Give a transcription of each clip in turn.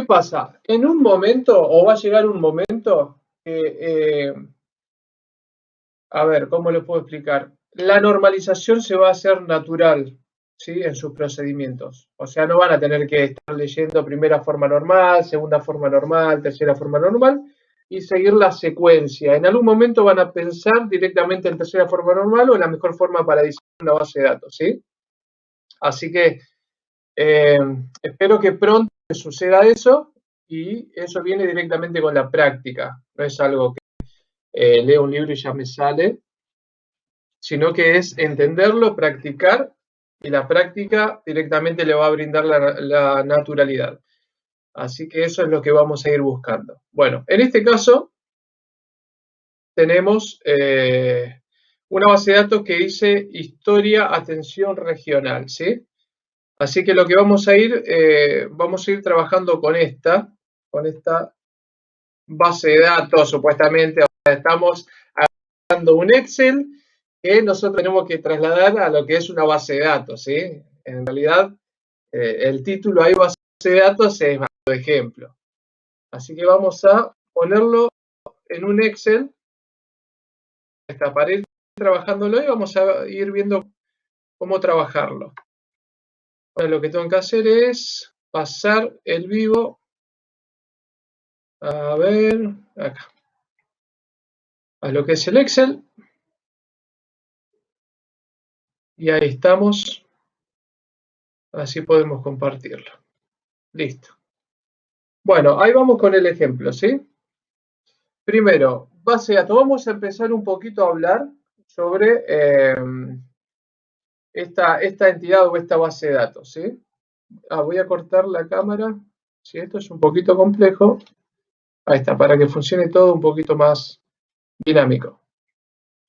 ¿qué pasa? En un momento, o va a llegar un momento, a ver, ¿cómo lo puedo explicar? La normalización se va a hacer natural, ¿sí? En sus procedimientos. O sea, no van a tener que estar leyendo primera forma normal, segunda forma normal, tercera forma normal, y seguir la secuencia. En algún momento van a pensar directamente en tercera forma normal o en la mejor forma para diseñar una base de datos, ¿sí? Así que espero que pronto suceda eso, y eso viene directamente con la práctica. No es algo que leo un libro y ya me sale, sino que es entenderlo, practicar, y la práctica directamente le va a brindar la naturalidad. Así que eso es lo que vamos a ir buscando. Bueno, en este caso tenemos una base de datos que dice historia, atención regional, ¿sí? Así que lo que vamos a ir trabajando con esta base de datos, supuestamente. O sea, estamos agarrando un Excel que nosotros tenemos que trasladar a lo que es una base de datos, ¿sí? En realidad, el título ahí, base de datos, es más de ejemplo. Así que vamos a ponerlo en un Excel, para ir trabajándolo, y vamos a ir viendo cómo trabajarlo. Ahora lo que tengo que hacer es pasar el vivo, a ver, acá, a lo que es el Excel, y ahí estamos. Así podemos compartirlo. Listo. Bueno, ahí vamos con el ejemplo, ¿sí? Primero, base de datos. Vamos a empezar un poquito a hablar sobre esta entidad o esta base de datos, ¿sí? Voy a cortar la cámara. Si esto es un poquito complejo. Ahí está, para que funcione todo un poquito más dinámico.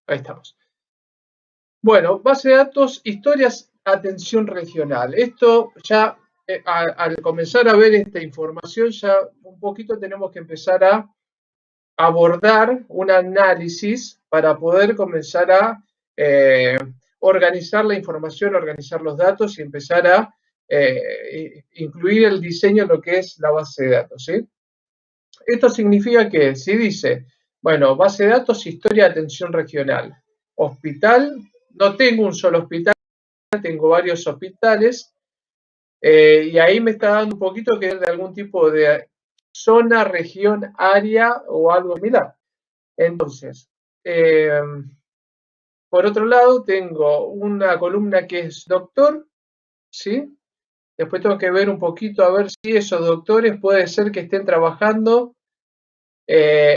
Ahí estamos. Bueno, base de datos, historias, atención regional. Esto ya, al comenzar a ver esta información, ya un poquito tenemos que empezar a abordar un análisis para poder comenzar a organizar la información, organizar los datos y empezar a incluir el diseño en lo que es la base de datos, ¿sí? Esto significa que si dice, bueno, base de datos, historia de atención regional, hospital, no tengo un solo hospital, tengo varios hospitales, y ahí me está dando un poquito que es de algún tipo de zona, región, área o algo similar. Entonces, por otro lado, tengo una columna que es doctor, ¿sí? Después tengo que ver un poquito a ver si esos doctores puede ser que estén trabajando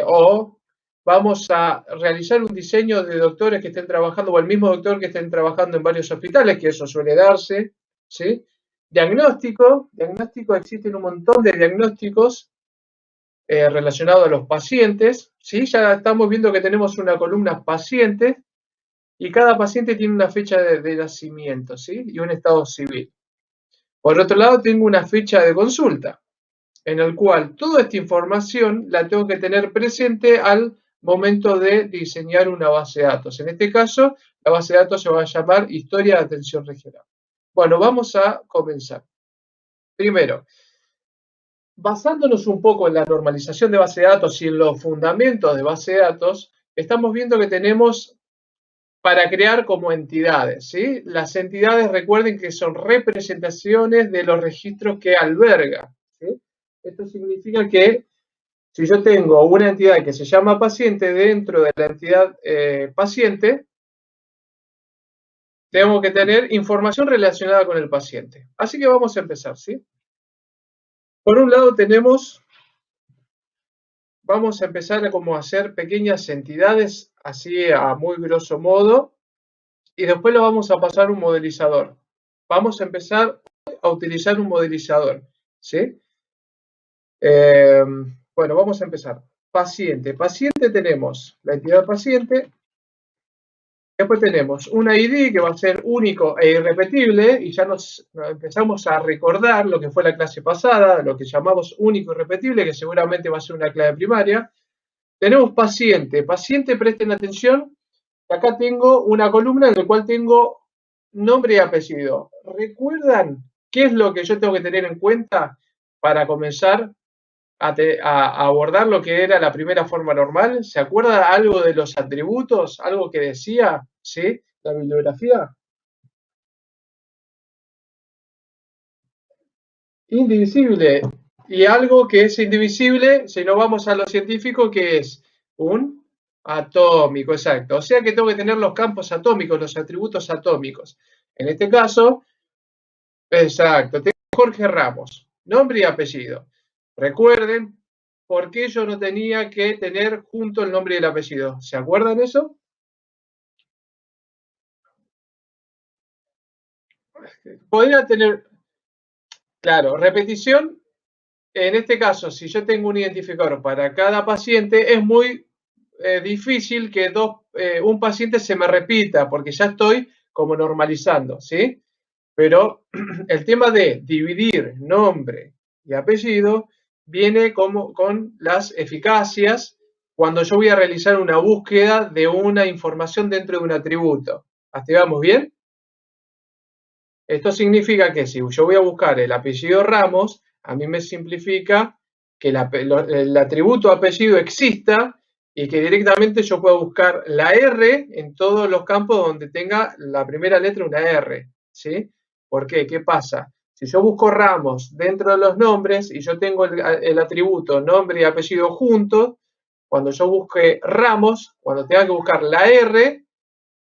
o vamos a realizar un diseño de doctores que estén trabajando, o el mismo doctor que estén trabajando en varios hospitales, que eso suele darse, ¿sí? Diagnóstico, existen un montón de diagnósticos relacionados a los pacientes, ¿sí? Ya estamos viendo que tenemos una columna pacientes, y cada paciente tiene una fecha de nacimiento, ¿sí? Y un estado civil. Por otro lado, tengo una fecha de consulta, en el cual toda esta información la tengo que tener presente al momento de diseñar una base de datos. En este caso, la base de datos se va a llamar Historia de Atención Regional. Bueno, vamos a comenzar. Primero, basándonos un poco en la normalización de base de datos y en los fundamentos de base de datos, estamos viendo que tenemos para crear como entidades, ¿sí? Las entidades, recuerden que son representaciones de los registros que alberga, ¿sí? Esto significa que si yo tengo una entidad que se llama paciente, dentro de la entidad paciente, tengo que tener información relacionada con el paciente. Así que vamos a empezar, ¿sí? Por un lado vamos a empezar a hacer pequeñas entidades, así a muy grosso modo, y después lo vamos a pasar a un modelizador. Vamos a empezar a utilizar un modelizador, ¿sí? Bueno, vamos a empezar. Paciente. Paciente tenemos la entidad paciente. Después tenemos un ID que va a ser único e irrepetible, y ya nos empezamos a recordar lo que fue la clase pasada, lo que llamamos único y irrepetible, que seguramente va a ser una clave primaria. Tenemos paciente. Paciente, presten atención. Acá tengo una columna en la cual tengo nombre y apellido. ¿Recuerdan qué es lo que yo tengo que tener en cuenta para comenzar a abordar lo que era la primera forma normal? ¿Se acuerda algo de los atributos? ¿Algo que decía? ¿Sí? ¿La bibliografía? Indivisible. Y algo que es indivisible, si no vamos a lo científico, que es un atómico, exacto. O sea que tengo que tener los campos atómicos, los atributos atómicos. En este caso, exacto, tengo Jorge Ramos, nombre y apellido. Recuerden por qué yo no tenía que tener junto el nombre y el apellido. ¿Se acuerdan eso? Podría tener, claro, repetición. En este caso, si yo tengo un identificador para cada paciente, es muy difícil que un paciente se me repita, porque ya estoy como normalizando, ¿sí? Pero el tema de dividir nombre y apellido viene con las eficacias cuando yo voy a realizar una búsqueda de una información dentro de un atributo. ¿Hasta ahí vamos bien? Esto significa que si yo voy a buscar el apellido Ramos, a mí me simplifica que el atributo apellido exista y que directamente yo pueda buscar la R en todos los campos donde tenga la primera letra una R, ¿sí? ¿Por qué? ¿Qué pasa? Si yo busco Ramos dentro de los nombres y yo tengo el atributo nombre y apellido juntos, cuando yo busque Ramos, cuando tenga que buscar la R,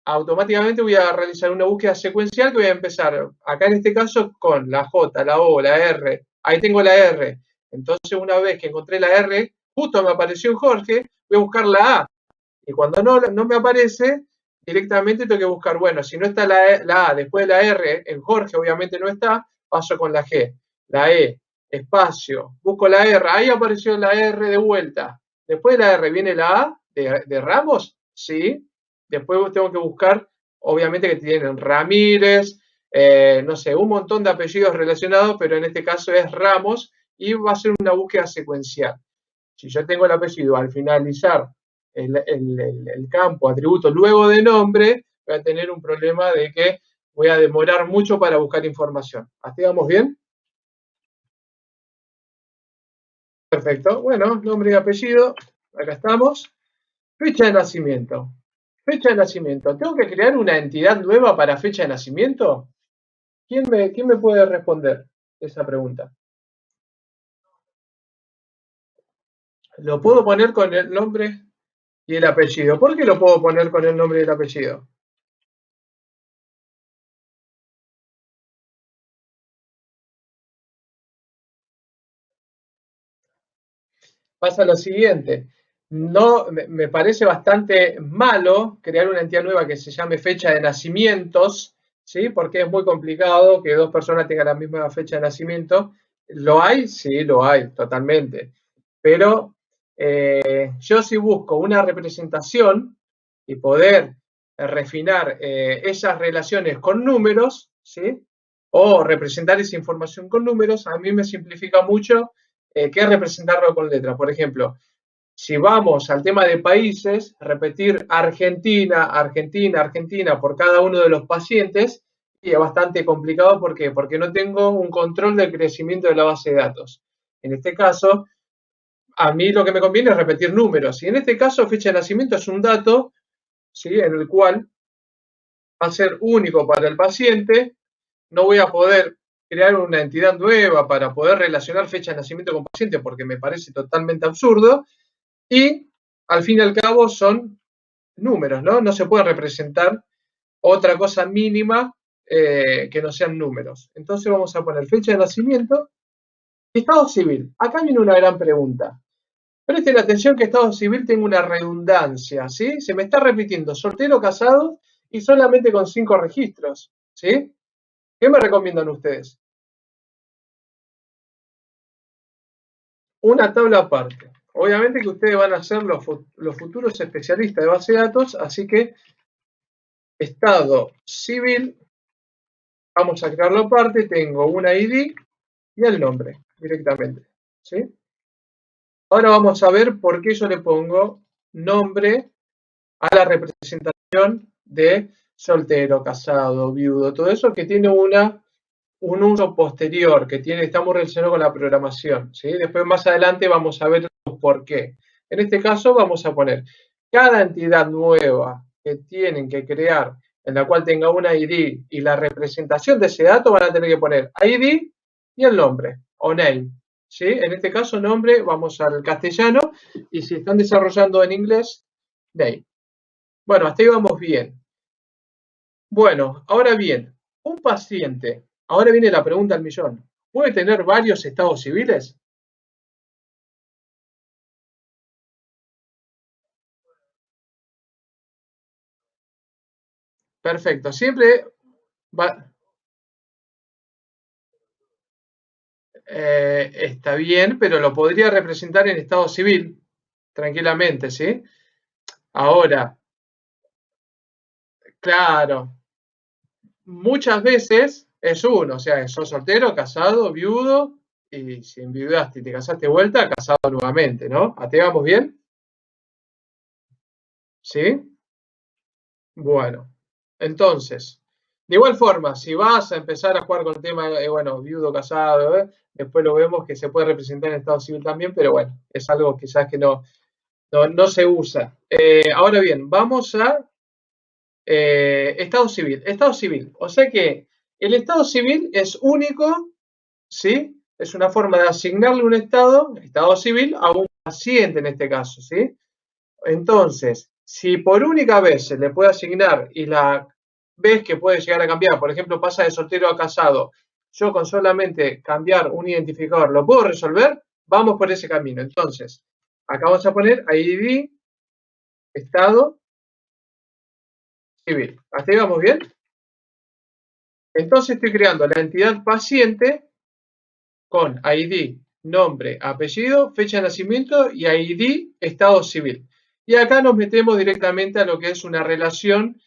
automáticamente voy a realizar una búsqueda secuencial que voy a empezar, acá en este caso, con la J, la O, la R. Ahí tengo la R. Entonces, una vez que encontré la R, justo me apareció en Jorge, voy a buscar la A. Y cuando no me aparece, directamente tengo que buscar, bueno, si no está la A después de la R, en Jorge obviamente no está, paso con la G, la E, espacio, busco la R, ahí apareció la R de vuelta. Después de la R viene la A de Ramos, sí. Después tengo que buscar, obviamente que tienen Ramírez, no sé, un montón de apellidos relacionados, pero en este caso es Ramos y va a ser una búsqueda secuencial. Si yo tengo el apellido al finalizar el campo atributo luego de nombre, voy a tener un problema de que voy a demorar mucho para buscar información. ¿Hasta ahí vamos bien? Perfecto. Bueno, nombre y apellido, acá estamos. Fecha de nacimiento. Fecha de nacimiento. ¿Tengo que crear una entidad nueva para fecha de nacimiento? ¿Quién me puede responder esa pregunta? Lo puedo poner con el nombre y el apellido. ¿Por qué lo puedo poner con el nombre y el apellido? Pasa lo siguiente. No, me parece bastante malo crear una entidad nueva que se llame fecha de nacimientos, ¿sí? Porque es muy complicado que dos personas tengan la misma fecha de nacimiento. ¿Lo hay? Sí, lo hay, totalmente. Pero yo si busco una representación y poder refinar esas relaciones con números, ¿sí? O representar esa información con números, a mí me simplifica mucho qué es representarlo con letras. Por ejemplo, si vamos al tema de países, repetir Argentina, Argentina, Argentina por cada uno de los pacientes y es bastante complicado. ¿Por qué? Porque no tengo un control del crecimiento de la base de datos. En este caso, a mí lo que me conviene es repetir números. Y en este caso, fecha de nacimiento es un dato, ¿sí? En el cual va a ser único para el paciente. No voy a poder crear una entidad nueva para poder relacionar fecha de nacimiento con paciente porque me parece totalmente absurdo. Y al fin y al cabo son números, ¿no? No se puede representar otra cosa mínima que no sean números. Entonces vamos a poner fecha de nacimiento. Estado civil. Acá viene una gran pregunta. Presten atención que estado civil tiene una redundancia, ¿sí? Se me está repitiendo soltero, casado y solamente con 5 registros, ¿sí? ¿Qué me recomiendan ustedes? Una tabla aparte. Obviamente que ustedes van a ser los futuros especialistas de base de datos, así que estado civil, vamos a crearlo aparte, tengo una ID y el nombre directamente, ¿sí? Ahora vamos a ver por qué yo le pongo nombre a la representación de soltero, casado, viudo, todo eso que tiene una un uso posterior que tiene, está muy relacionado con la programación, ¿sí? Después más adelante vamos a ver por qué. En este caso vamos a poner cada entidad nueva que tienen que crear, en la cual tenga una ID y la representación de ese dato, van a tener que poner ID y el nombre, o name, ¿sí? En este caso nombre, vamos al castellano, y si están desarrollando en inglés, name. Bueno, hasta ahí vamos bien. Bueno, ahora bien, un paciente, ahora viene la pregunta al millón, ¿puede tener varios estados civiles? Perfecto, siempre va, está bien, pero lo podría representar en estado civil, tranquilamente, ¿sí? Ahora, claro, muchas veces es uno, o sea, sos soltero, casado, viudo, y si enviudaste y te casaste de vuelta, casado nuevamente, ¿no? ¿Hasta ahí vamos bien? ¿Sí? Bueno, entonces, de igual forma, si vas a empezar a jugar con el tema, bueno, viudo, casado, después lo vemos que se puede representar en estado civil también, pero bueno, es algo quizás que no se usa. Ahora bien, vamos a estado civil. Estado civil, o sea que el estado civil es único, ¿sí? Es una forma de asignarle un estado civil, a un paciente en este caso, ¿sí? Entonces, si por única vez se le puede asignar y la vez que puede llegar a cambiar, por ejemplo, pasa de soltero a casado, yo con solamente cambiar un identificador lo puedo resolver, vamos por ese camino. Entonces, acá vamos a poner ID, estado civil. ¿Hasta ahí vamos bien? Entonces estoy creando la entidad paciente con ID, nombre, apellido, fecha de nacimiento y ID, estado civil. Y acá nos metemos directamente a lo que es una relación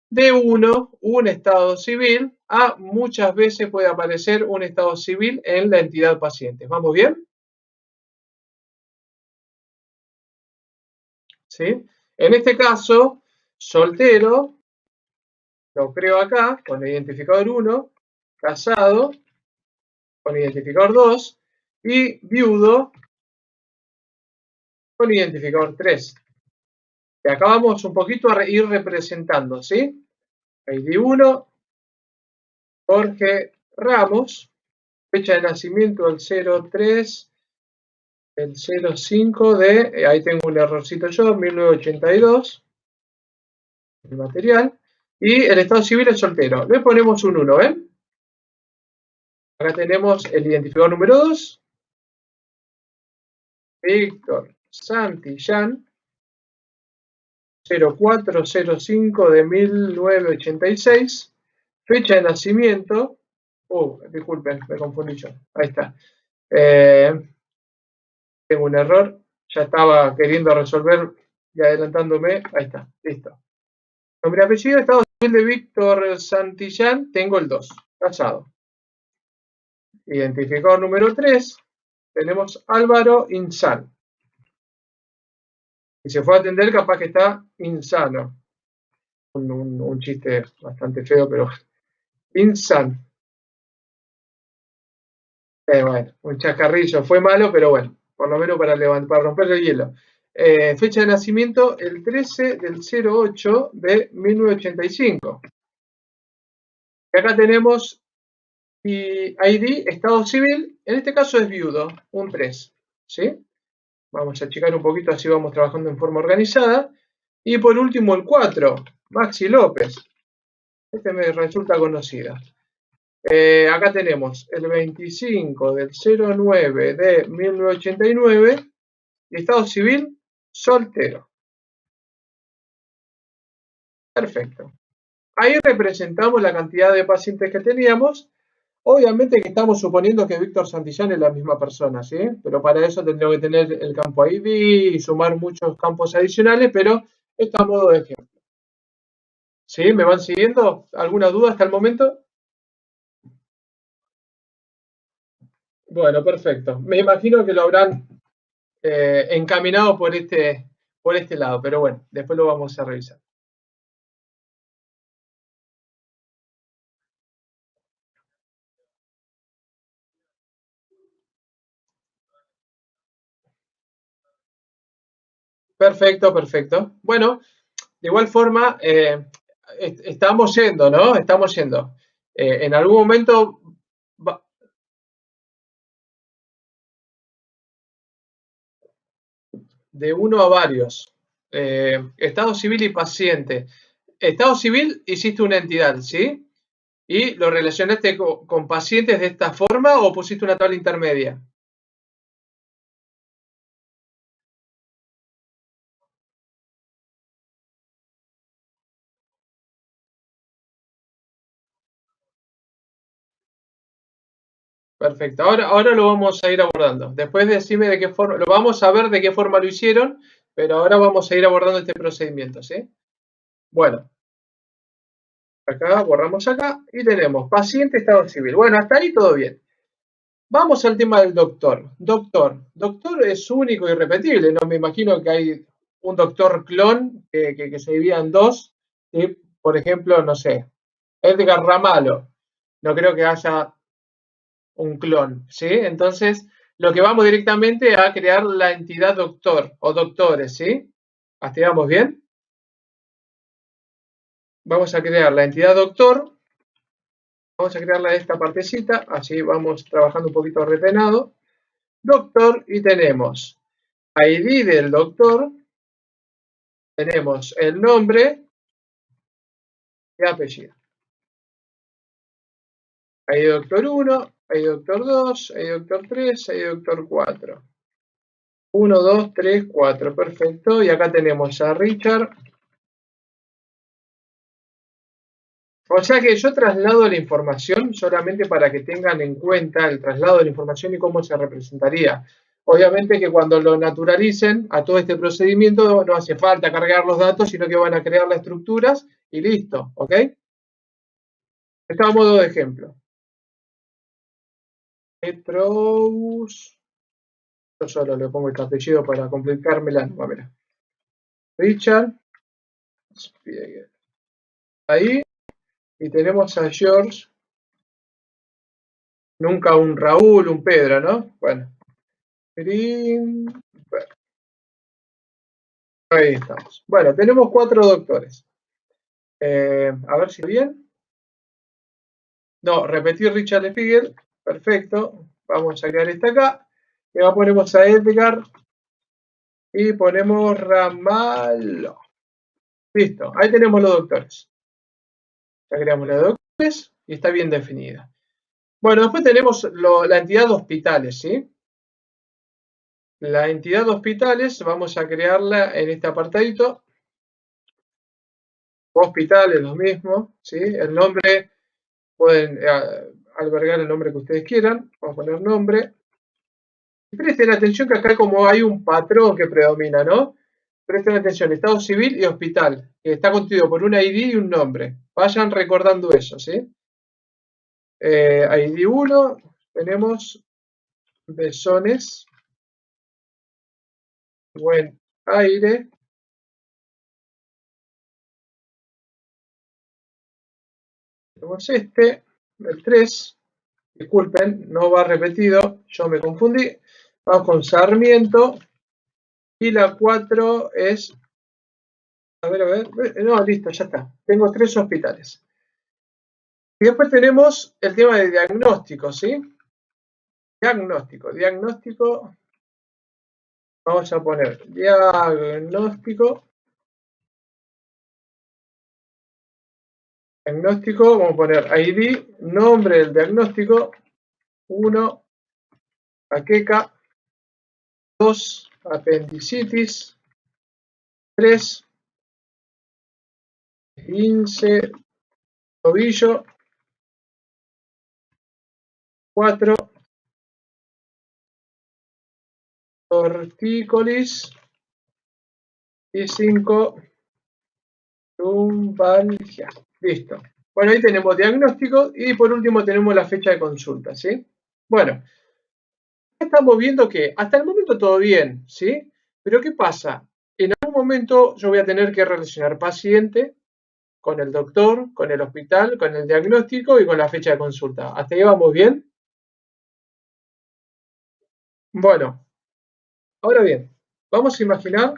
de un estado civil, a muchas veces puede aparecer un estado civil en la entidad paciente. ¿Vamos bien? ¿Sí? En este caso, soltero, lo creo acá, con identificador 1, casado, con identificador 2, y viudo, con identificador 3. Y acá vamos un poquito a ir representando, ¿sí? ID 1, Jorge Ramos, fecha de nacimiento del 03 el 05 de, ahí tengo un errorcito yo, 1982, el material, y el estado civil es soltero. Le ponemos un 1, ¿ven? Acá tenemos el identificador número 2, Víctor Santillán, 0405 de 1986, fecha de nacimiento, disculpen, me confundí yo, ahí está. Tengo un error, ya estaba queriendo resolver y adelantándome, ahí está, listo. Nombre y apellido, estado civil de Víctor Santillán, tengo el 2, casado. Identificador número 3, tenemos Álvaro Insan. Y se fue a atender, capaz que está insano. Un chiste bastante feo, pero Insan. Bueno, un chascarrillo, fue malo, pero bueno, por lo menos para romper el hielo. Fecha de nacimiento, el 13 del 08 de 1985. Y acá tenemos ID, estado civil, en este caso es viudo, un 3, ¿sí? Vamos a checar un poquito, así vamos trabajando en forma organizada. Y por último el 4, Maxi López. Este me resulta conocido. Acá tenemos el 25 del 09 de 1989 y estado civil soltero. Perfecto. Ahí representamos la cantidad de pacientes que teníamos. Obviamente que estamos suponiendo que Víctor Santillán es la misma persona, ¿sí? Pero para eso tendría que tener el campo ID y sumar muchos campos adicionales, pero esto a modo de ejemplo. ¿Sí? ¿Me van siguiendo? ¿Alguna duda hasta el momento? Bueno, perfecto. Me imagino que lo habrán encaminado por este lado, pero bueno, después lo vamos a revisar. Perfecto, perfecto. Bueno, de igual forma, estamos yendo, ¿no? Estamos yendo. En algún momento va- de uno a varios. Estado civil y paciente. Estado civil hiciste una entidad, ¿sí? ¿Y lo relacionaste con pacientes de esta forma o pusiste una tabla intermedia? Perfecto. Ahora lo vamos a ir abordando. Después decime de qué forma, lo vamos a ver de qué forma lo hicieron, pero ahora vamos a ir abordando este procedimiento, ¿sí? Bueno, acá borramos acá y tenemos paciente, estado civil. Bueno, hasta ahí todo bien. Vamos al tema del doctor. Doctor es único y irrepetible. No me imagino que hay un doctor clon que se divida en dos. ¿Sí? Por ejemplo, no sé, Edgar Ramalo. No creo que haya un clon, ¿sí? Entonces, lo que vamos directamente a crear la entidad doctor o doctores, ¿sí? ¿Hasta ahí vamos bien? Vamos a crear la entidad doctor. Vamos a crearla de esta partecita, así vamos trabajando un poquito ordenado. Doctor, y tenemos ID del doctor, tenemos el nombre y apellido. ID doctor 1, ID doctor 2, ID doctor 3, ID doctor 4. 1, 2, 3, 4, perfecto. Y acá tenemos a Richard. O sea que yo traslado la información solamente para que tengan en cuenta el traslado de la información y cómo se representaría. Obviamente que cuando lo naturalicen a todo este procedimiento no hace falta cargar los datos, sino que van a crear las estructuras y listo, ¿ok? Esto a modo de ejemplo. Petrous, yo solo le pongo el apellido para complicarme la número. Richard Spiegel. Ahí, y tenemos a George, nunca un Raúl, un Pedro, ¿no? Bueno, Greenberg. Ahí estamos. Bueno, tenemos 4 doctores. A ver si bien. No, repetir Richard Spiegel. Perfecto. Vamos a crear esta acá. Y ahora ponemos a Edgar y ponemos Ramalho. Listo. Ahí tenemos los doctores. Ya creamos la de doctores y está bien definida. Bueno, después tenemos la entidad de hospitales, ¿sí? La entidad de hospitales vamos a crearla en este apartadito. Hospitales, lo mismo, ¿sí? El nombre pueden albergar el nombre que ustedes quieran. Vamos a poner nombre. Y presten atención que acá como hay un patrón que predomina, ¿no? Presten atención, estado civil y hospital, que está constituido por un ID y un nombre. Vayan recordando eso, ¿sí? ID 1, tenemos Besones, Buen Aire. Tenemos este, el 3. Disculpen, no va repetido, yo me confundí. Vamos con Sarmiento. Y la 4 es, a ver, no, listo, ya está. Tengo 3 hospitales. Y después tenemos el tema de diagnóstico, ¿sí? Diagnóstico. Vamos a poner diagnóstico. Vamos a poner ID, nombre del diagnóstico. 1, jaqueca. 2, apendicitis. 3, lince, tobillo. 4, tortícolis. Y 5, lumbalgia. Listo. Bueno, ahí tenemos diagnóstico y por último tenemos la fecha de consulta, ¿sí? Bueno, estamos viendo que hasta el momento todo bien, ¿sí? Pero ¿qué pasa? En algún momento yo voy a tener que relacionar paciente con el doctor, con el hospital, con el diagnóstico y con la fecha de consulta. ¿Hasta ahí vamos bien? Bueno, ahora bien, vamos a imaginar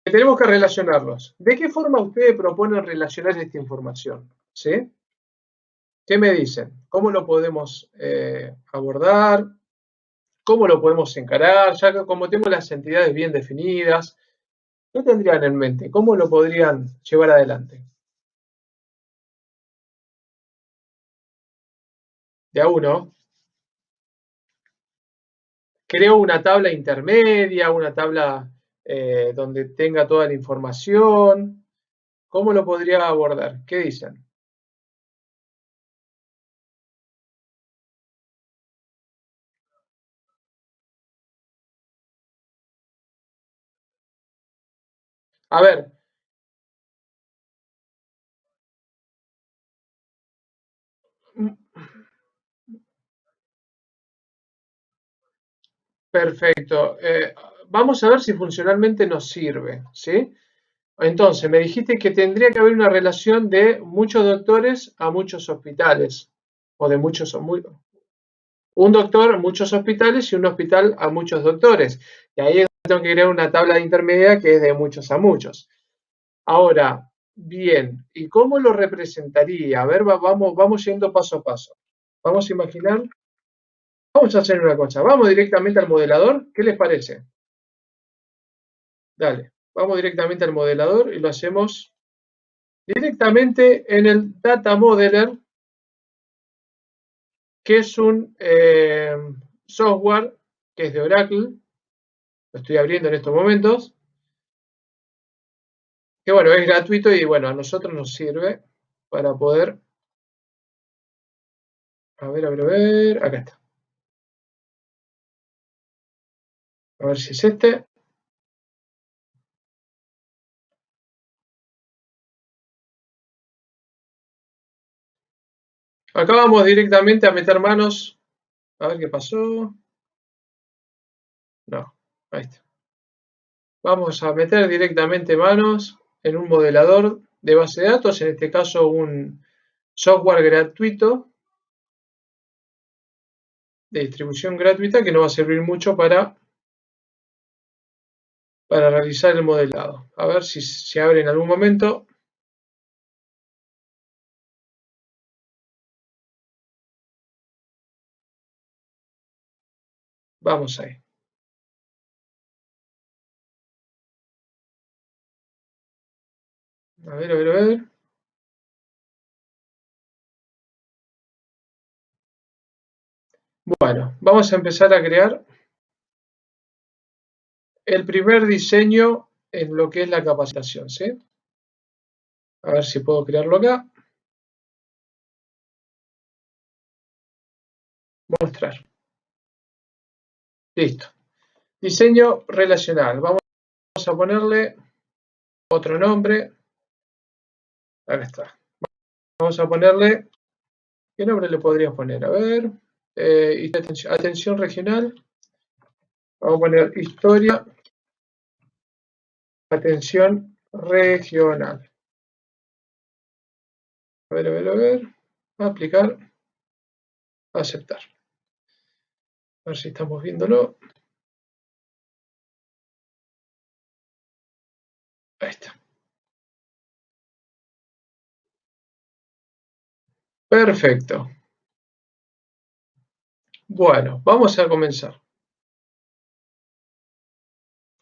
tenemos que relacionarlos. ¿De qué forma ustedes proponen relacionar esta información? ¿Sí? ¿Qué me dicen? ¿Cómo lo podemos abordar? ¿Cómo lo podemos encarar? Ya que como tengo las entidades bien definidas, ¿qué tendrían en mente? ¿Cómo lo podrían llevar adelante? De a uno. Creo una tabla intermedia, una tabla donde tenga toda la información. ¿Cómo lo podría abordar? ¿Qué dicen? A ver, mm, perfecto. Vamos a ver si funcionalmente nos sirve, ¿sí? Entonces, me dijiste que tendría que haber una relación de muchos doctores a muchos hospitales, o de muchos, un doctor a muchos hospitales y un hospital a muchos doctores. Y ahí es donde tengo que crear una tabla de intermedia que es de muchos a muchos. Ahora, bien, ¿y cómo lo representaría? A ver, vamos yendo paso a paso. Vamos a imaginar, vamos a hacer una cosa, vamos directamente al modelador, ¿qué les parece? Dale, vamos directamente al modelador y lo hacemos directamente en el Data Modeler, que es un software que es de Oracle, lo estoy abriendo en estos momentos, que bueno, es gratuito y bueno, a nosotros nos sirve para poder, a ver, acá está, a ver si es este. Acá vamos directamente a meter manos, a ver qué pasó, no, ahí está. Vamos a meter directamente manos en un modelador de base de datos, en este caso un software gratuito, de distribución gratuita, que nos va a servir mucho para realizar el modelado. A ver si se abre en algún momento. Vamos ahí. A ver, a ver, a ver. Bueno, vamos a empezar a crear el primer diseño en lo que es la capacitación, ¿sí? A ver si puedo crearlo acá. Mostrar. Listo. Diseño relacional. Vamos a ponerle otro nombre. Acá está. Vamos a ponerle, ¿qué nombre le podríamos poner? A ver, atención regional. Vamos a poner historia, atención regional. A ver, a ver, a ver. Aplicar, aceptar. A ver si estamos viéndolo. Ahí está. Perfecto. Bueno, vamos a comenzar.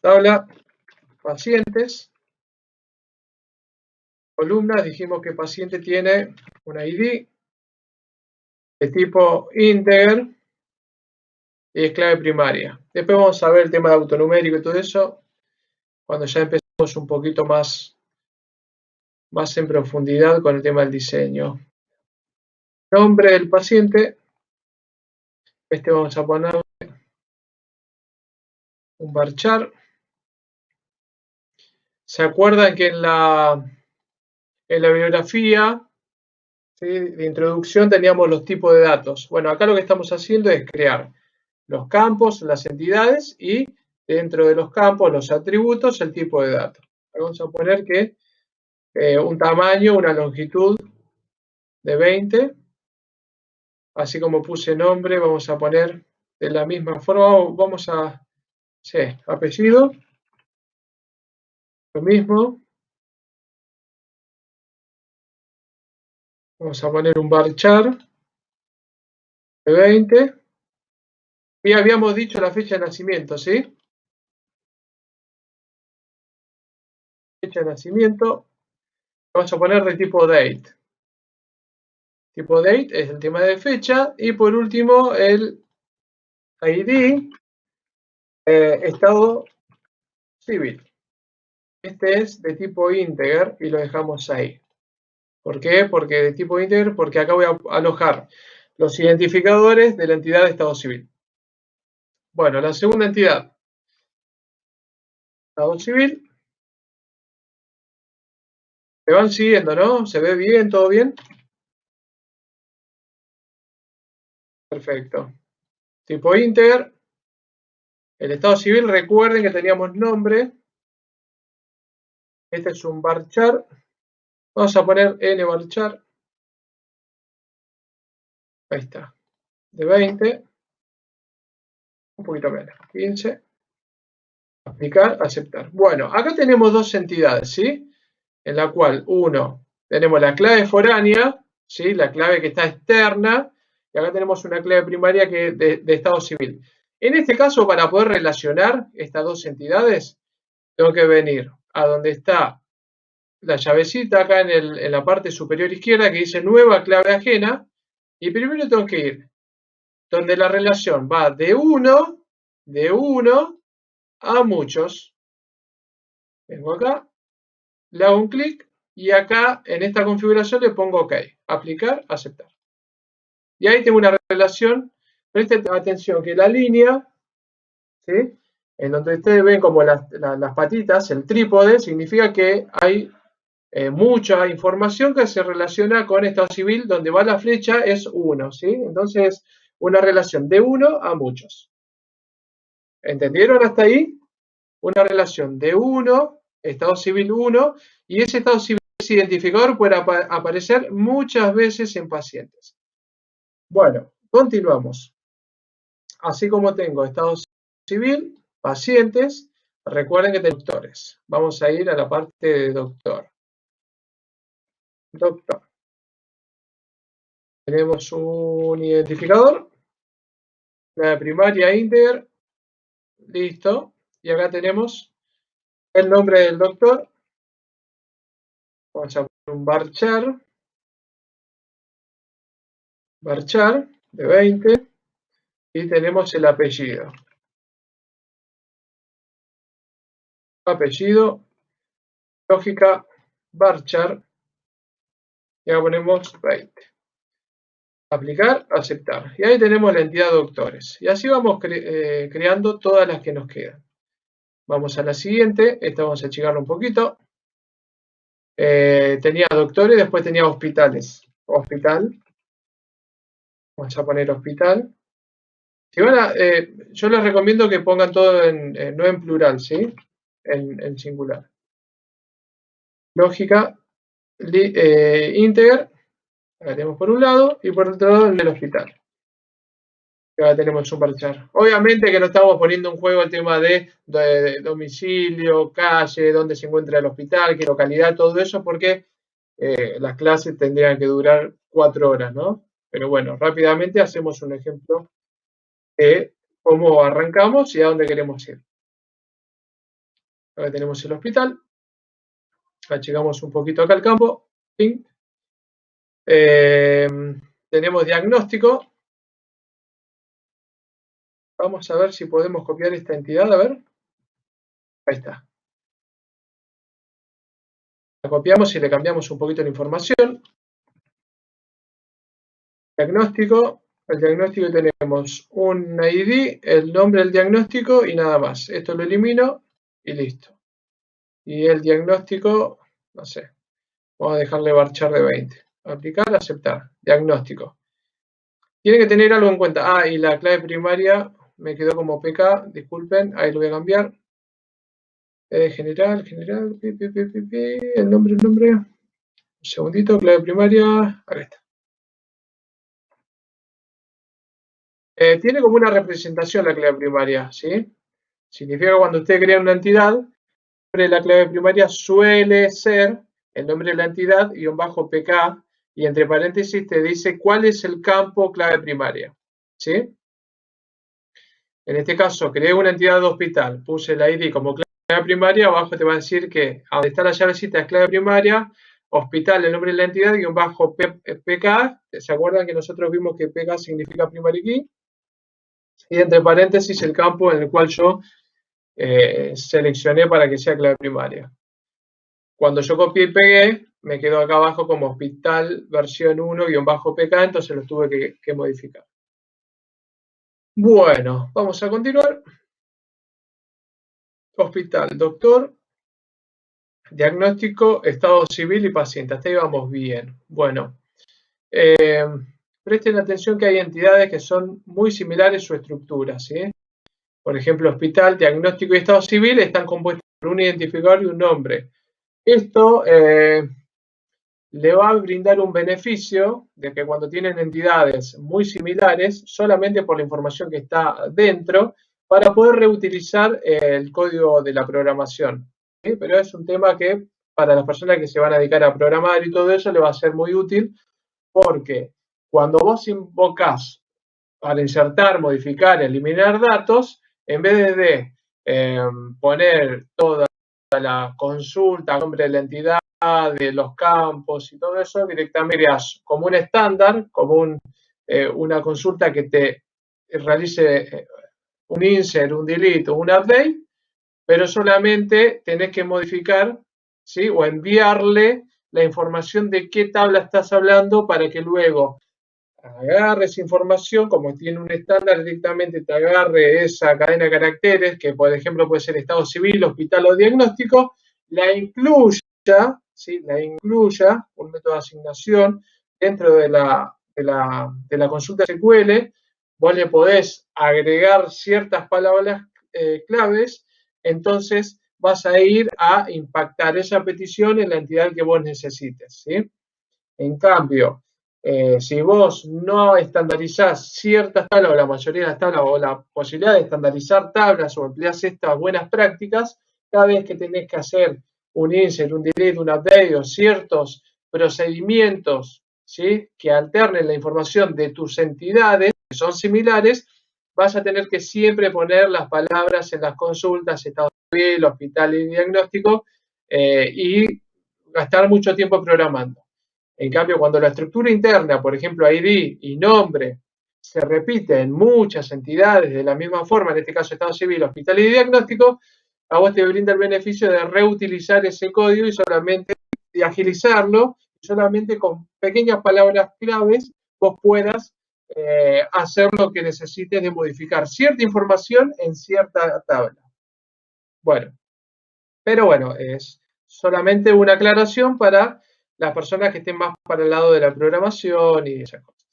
Tabla, pacientes, columnas. Dijimos que paciente tiene un ID de tipo integer y es clave primaria. Después vamos a ver el tema de autonumérico y todo eso cuando ya empecemos un poquito más en profundidad con el tema del diseño. Nombre del paciente. Este vamos a poner un varchar. ¿Se acuerdan que en la bibliografía, ¿sí?, de introducción teníamos los tipos de datos? Bueno, acá lo que estamos haciendo es crear los campos, las entidades y dentro de los campos, los atributos, el tipo de datos. Vamos a poner que un tamaño, una longitud de 20, así como puse nombre, vamos a poner de la misma forma, vamos a, sí, apellido, Lo mismo. Vamos a poner un varchar de 20. Y habíamos dicho la fecha de nacimiento, ¿sí? Fecha de nacimiento. Vamos a poner de tipo date. Tipo date es el tema de fecha. Y por último, el ID, estado civil. Este es de tipo integer y lo dejamos ahí. ¿Por qué? Porque de tipo integer, porque acá voy a alojar los identificadores de la entidad de estado civil. Bueno, la segunda entidad, estado civil. Me van siguiendo, ¿no? ¿Se ve bien? ¿Todo bien? Perfecto. Tipo integer. El estado civil, recuerden que teníamos nombre. Este es un varchar. Vamos a poner nvarchar. Ahí está. De 20. Un poquito menos. 15. Aplicar, aceptar. Bueno, acá tenemos dos entidades, ¿sí? En la cual, uno, tenemos la clave foránea, ¿sí? La clave que está externa, y acá tenemos una clave primaria que de estado civil. En este caso, para poder relacionar estas dos entidades, tengo que venir a donde está la llavecita acá en la parte superior izquierda que dice nueva clave ajena, y primero tengo que ir donde la relación va de uno a muchos. Vengo acá, le hago un clic y acá en esta configuración le pongo OK, aplicar, aceptar. Y ahí tengo una relación. Presten atención que la línea, ¿sí? En donde ustedes ven como las patitas, el trípode, significa que hay mucha información que se relaciona con estado civil, donde va la flecha es 1, ¿sí? Entonces, una relación de 1 a muchos. ¿Entendieron hasta ahí? Una relación de 1, estado civil 1, y ese estado civil, ese identificador puede aparecer muchas veces en pacientes. Bueno, continuamos. Así como tengo estado civil, pacientes, recuerden que tengo doctores. Vamos a ir a la parte de doctor. Doctor. Tenemos un identificador, la primaria integer, listo. Y acá tenemos el nombre del doctor. Vamos a poner un varchar de 20. Y tenemos el apellido. Apellido, lógica, varchar. Y acá ponemos 20. Aplicar, aceptar. Y ahí tenemos la entidad doctores. Y así vamos creando todas las que nos quedan. Vamos a la siguiente. Esta vamos a achicarla un poquito. Tenía doctores, después tenía hospitales. Hospital. Vamos a poner hospital. Si van a, yo les recomiendo que pongan todo no en plural, ¿sí? En singular. Lógica, integer. Acá tenemos por un lado y por otro lado el del hospital. Acá tenemos un varchar. Obviamente que no estamos poniendo en juego el tema de domicilio, calle, dónde se encuentra el hospital, qué localidad, todo eso, porque las clases tendrían que durar 4 horas, ¿no? Pero bueno, rápidamente hacemos un ejemplo de cómo arrancamos y a dónde queremos ir. Acá tenemos el hospital. Achicamos un poquito acá el campo. Tenemos diagnóstico. Vamos a ver si podemos copiar esta entidad, a ver. Ahí está. La copiamos y le cambiamos un poquito la información. Diagnóstico. El diagnóstico tenemos un ID, el nombre del diagnóstico y nada más. Esto lo elimino y listo. Y el diagnóstico, no sé, vamos a dejarle varchar de 20. Aplicar, aceptar. Diagnóstico. Tiene que tener algo en cuenta. Ah, y la clave primaria me quedó como PK, disculpen, ahí lo voy a cambiar. General, el nombre. Un segundito, clave primaria, acá está. Tiene como una representación la clave primaria, ¿sí? Significa que cuando usted crea una entidad, de la clave primaria suele ser el nombre de la entidad -pk, y entre paréntesis te dice cuál es el campo clave primaria, ¿sí? En este caso, creé una entidad de hospital, puse la ID como clave primaria, abajo te va a decir que donde está la llavecita es clave primaria, hospital, el nombre de la entidad, -pk, ¿se acuerdan que nosotros vimos que pk significa primary key? Y entre paréntesis el campo en el cual yo seleccioné para que sea clave primaria. Cuando yo copié y pegué, me quedó acá abajo como hospital versión 1-pk, entonces lo tuve que modificar. Bueno, vamos a continuar. Hospital, doctor, diagnóstico, estado civil y paciente. Hasta ahí vamos bien. Bueno, presten atención que hay entidades que son muy similares su estructura, ¿sí? Por ejemplo, hospital, diagnóstico y estado civil están compuestos por un identificador y un nombre. Esto le va a brindar un beneficio de que cuando tienen entidades muy similares, solamente por la información que está dentro, para poder reutilizar el código de la programación. ¿Sí? Pero es un tema que para las personas que se van a dedicar a programar y todo eso le va a ser muy útil, porque cuando vos invocás para insertar, modificar, eliminar datos, en vez de poner toda la consulta, nombre de la entidad, de los campos y todo eso, directamente creas como un estándar, como una consulta que te realice un insert, un delete o un update, pero solamente tenés que modificar, ¿sí? O enviarle la información de qué tabla estás hablando para que luego agarre esa información, como tiene un estándar, directamente te agarre esa cadena de caracteres, que por ejemplo puede ser estado civil, hospital o diagnóstico, la incluya, ¿sí? La incluya, un método de asignación, dentro de la consulta SQL, vos le podés agregar ciertas palabras claves, entonces vas a ir a impactar esa petición en la entidad que vos necesites, ¿sí? En cambio, si vos no estandarizás ciertas tablas o la mayoría de las tablas o la posibilidad de estandarizar tablas o empleás estas buenas prácticas, cada vez que tenés que hacer un insert, un delete, un update o ciertos procedimientos, ¿sí? Que alternen la información de tus entidades, que son similares, vas a tener que siempre poner las palabras en las consultas, estado civil, hospital y diagnóstico, y gastar mucho tiempo programando. En cambio, cuando la estructura interna, por ejemplo, ID y nombre, se repite en muchas entidades de la misma forma, en este caso estado civil, hospital y diagnóstico, a vos te brinda el beneficio de reutilizar ese código y solamente de agilizarlo, y solamente con pequeñas palabras claves vos puedas hacer lo que necesites de modificar cierta información en cierta tabla. Bueno, pero bueno, es solamente una aclaración para las personas que estén más para el lado de la programación y esas cosas.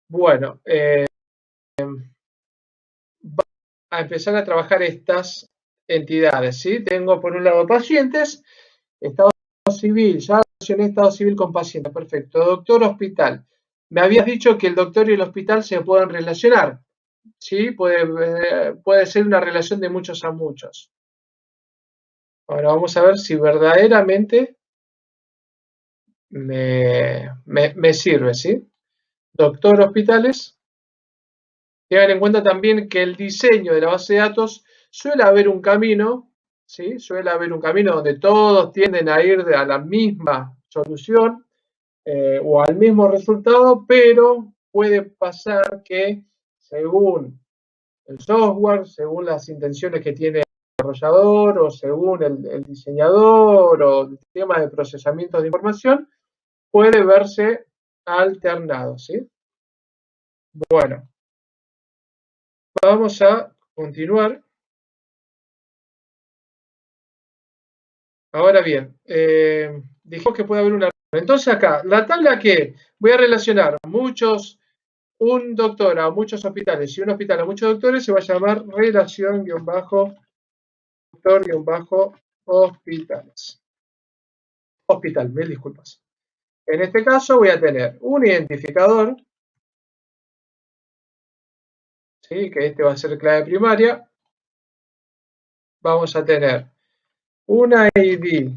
Bueno, vamos a empezar a trabajar estas entidades, ¿sí? Tengo por un lado pacientes, estado civil, ya relacioné estado civil con pacientes, perfecto. Doctor, hospital. Me habías dicho que el doctor y el hospital se pueden relacionar, ¿sí? Puede ser una relación de muchos a muchos. Ahora vamos a ver si verdaderamente me sirve, ¿sí? Doctor, hospitales. Tengan en cuenta también que el diseño de la base de datos suele haber un camino, ¿sí? Suele haber un camino donde todos tienden a ir a la misma solución o al mismo resultado, pero puede pasar que según el software, según las intenciones que tiene el desarrollador o según el diseñador o el sistema de procesamiento de información, puede verse alternado, ¿sí? Bueno, vamos a continuar. Ahora bien, dijimos que puede haber una... Entonces acá, la tabla que voy a relacionar un doctor a muchos hospitales y un hospital a muchos doctores se va a llamar relación-doctor-hospitales. Hospital, mil disculpas. En este caso voy a tener un identificador, ¿sí? Que este va a ser clave primaria. Vamos a tener una ID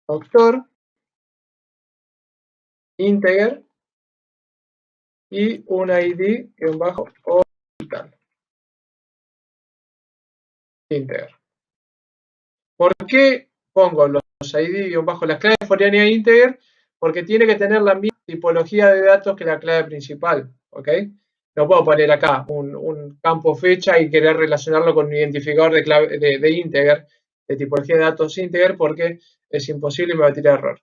doctor, integer, y una ID-hospital, integer. ¿Por qué pongo los ID- las claves foráneas integer? Porque tiene que tener la misma tipología de datos que la clave principal, ¿ok? No puedo poner acá un campo fecha y querer relacionarlo con un identificador de clave de integer, de tipología de datos integer, porque es imposible y me va a tirar error.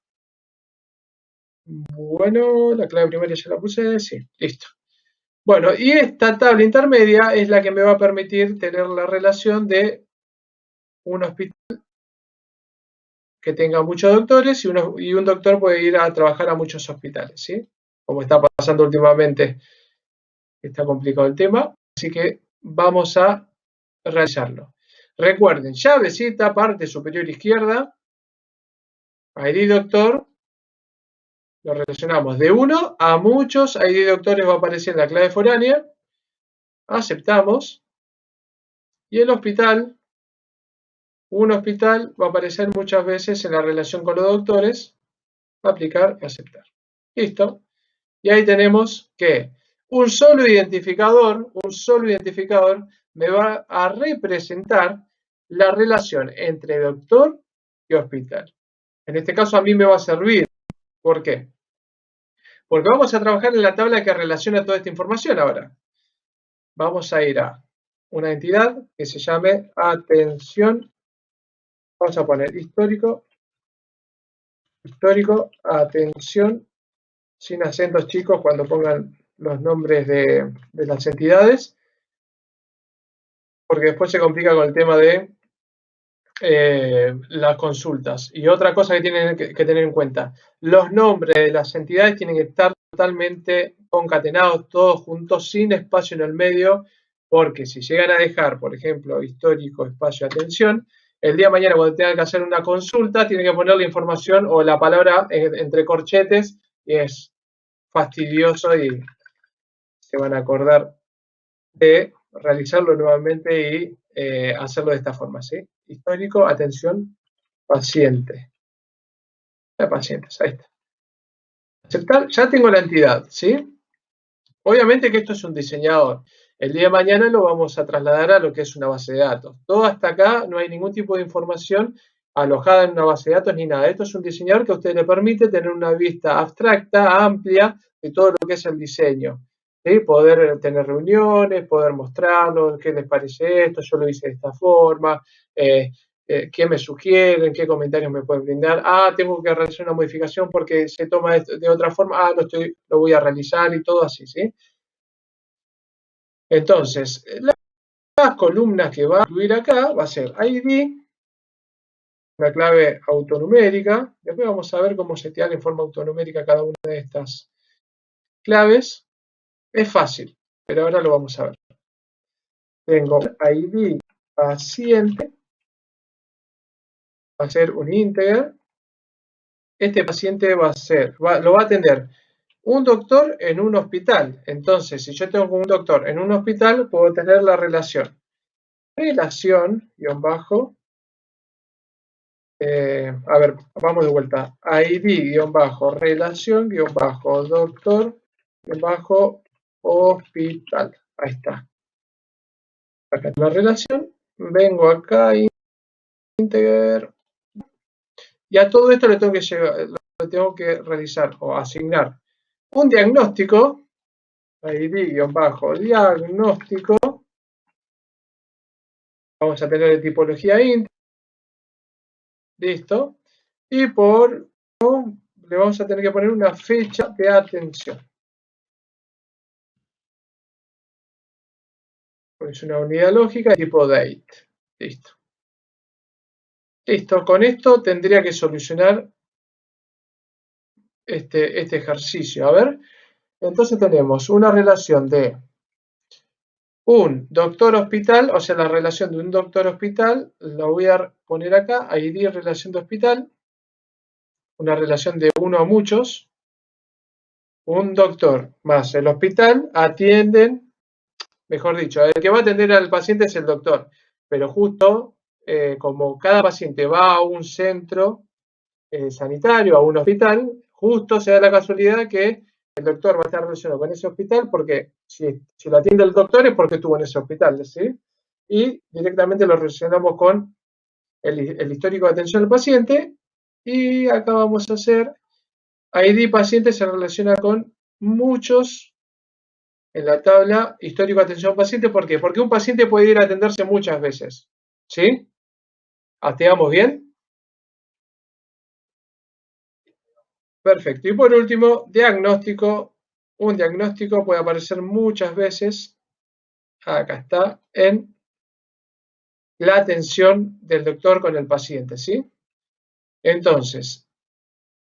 Bueno, la clave primaria ya la puse, sí, listo. Bueno, y esta tabla intermedia es la que me va a permitir tener la relación de un hospital que tenga muchos doctores y un doctor puede ir a trabajar a muchos hospitales, ¿sí? Como está pasando últimamente, está complicado el tema, así que vamos a realizarlo. Recuerden, llavecita, parte superior izquierda, ID doctor, lo relacionamos de uno a muchos, ID doctores va a aparecer en la clave foránea, aceptamos, y el hospital, un hospital va a aparecer muchas veces en la relación con los doctores, aplicar y aceptar. Listo. Y ahí tenemos que un solo identificador me va a representar la relación entre doctor y hospital. En este caso a mí me va a servir. ¿Por qué? Porque vamos a trabajar en la tabla que relaciona toda esta información ahora. Vamos a ir a una entidad que se llame atención. Vamos a poner histórico, atención, sin acentos chicos cuando pongan los nombres de las entidades, porque después se complica con el tema de las consultas. Y otra cosa que tienen que tener en cuenta, los nombres de las entidades tienen que estar totalmente concatenados, todos juntos, sin espacio en el medio, porque si llegan a dejar, por ejemplo, histórico, espacio, atención, el día de mañana cuando tengan que hacer una consulta, tienen que poner la información o la palabra entre corchetes, y es fastidioso y se van a acordar de realizarlo nuevamente y hacerlo de esta forma, ¿sí? Histórico, atención, paciente. Pacientes, ahí está. Aceptar, ya tengo la entidad, ¿sí? Obviamente que esto es un diseñador. El día de mañana lo vamos a trasladar a lo que es una base de datos. Todo hasta acá no hay ningún tipo de información alojada en una base de datos ni nada. Esto es un diseñador que a usted le permite tener una vista abstracta, amplia, de todo lo que es el diseño. ¿Sí? Poder tener reuniones, poder mostrarlo, qué les parece esto, yo lo hice de esta forma, qué me sugieren, qué comentarios me pueden brindar. Ah, tengo que realizar una modificación porque se toma de otra forma. Ah, lo voy a realizar y todo así, ¿sí? Entonces, las columnas que va a incluir acá va a ser ID, una clave autonumérica. Después vamos a ver cómo setear en forma autonumérica cada una de estas claves. Es fácil, pero ahora lo vamos a ver. Tengo ID paciente, va a ser un integer. Este paciente lo va a atender un doctor en un hospital. Entonces, si yo tengo un doctor en un hospital, puedo tener la relación, guión bajo, a ver, vamos de vuelta, ID-relación, doctor, hospital. Ahí está. Acá está la relación. Vengo acá, integer. Y a todo esto le tengo que realizar o asignar un diagnóstico, ID-diagnóstico. Vamos a tener de tipología int. Listo. Y le vamos a tener que poner una fecha de atención. Es una unidad lógica de tipo date. Listo. Listo. Con esto tendría que solucionar este ejercicio. A ver. Entonces tenemos una relación de un doctor hospital, o sea, la relación de un doctor hospital, lo voy a poner acá, ID relación de hospital, una relación de uno a muchos, un doctor más el hospital atienden, mejor dicho, el que va a atender al paciente es el doctor, pero justo como cada paciente va a un centro sanitario, a un hospital, justo se da la casualidad que el doctor va a estar relacionado con ese hospital porque si lo atiende el doctor es porque estuvo en ese hospital, ¿sí? Y directamente lo relacionamos con el histórico de atención al paciente y acá vamos a hacer ID paciente se relaciona con muchos en la tabla histórico de atención al paciente. ¿Por qué? Porque un paciente puede ir a atenderse muchas veces, ¿sí? ¿Hasta vamos bien? Perfecto. Y por último, diagnóstico. Un diagnóstico puede aparecer muchas veces, acá está, en la atención del doctor con el paciente, ¿sí? Entonces,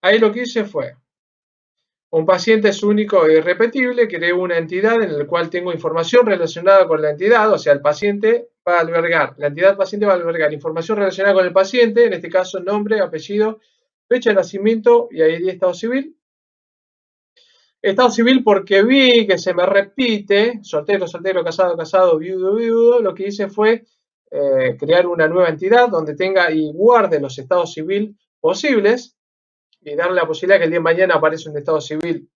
ahí lo que hice fue, un paciente es único e irrepetible, creé una entidad en la cual tengo información relacionada con la entidad, o sea, el paciente va a albergar, la entidad paciente va a albergar información relacionada con el paciente, en este caso nombre, apellido, fecha de nacimiento y ID de estado civil. Estado civil porque vi que se me repite, soltero, soltero, casado, casado, viudo, viudo, lo que hice fue crear una nueva entidad donde tenga y guarde los estados civil posibles y darle la posibilidad que el día de mañana aparece un estado civil,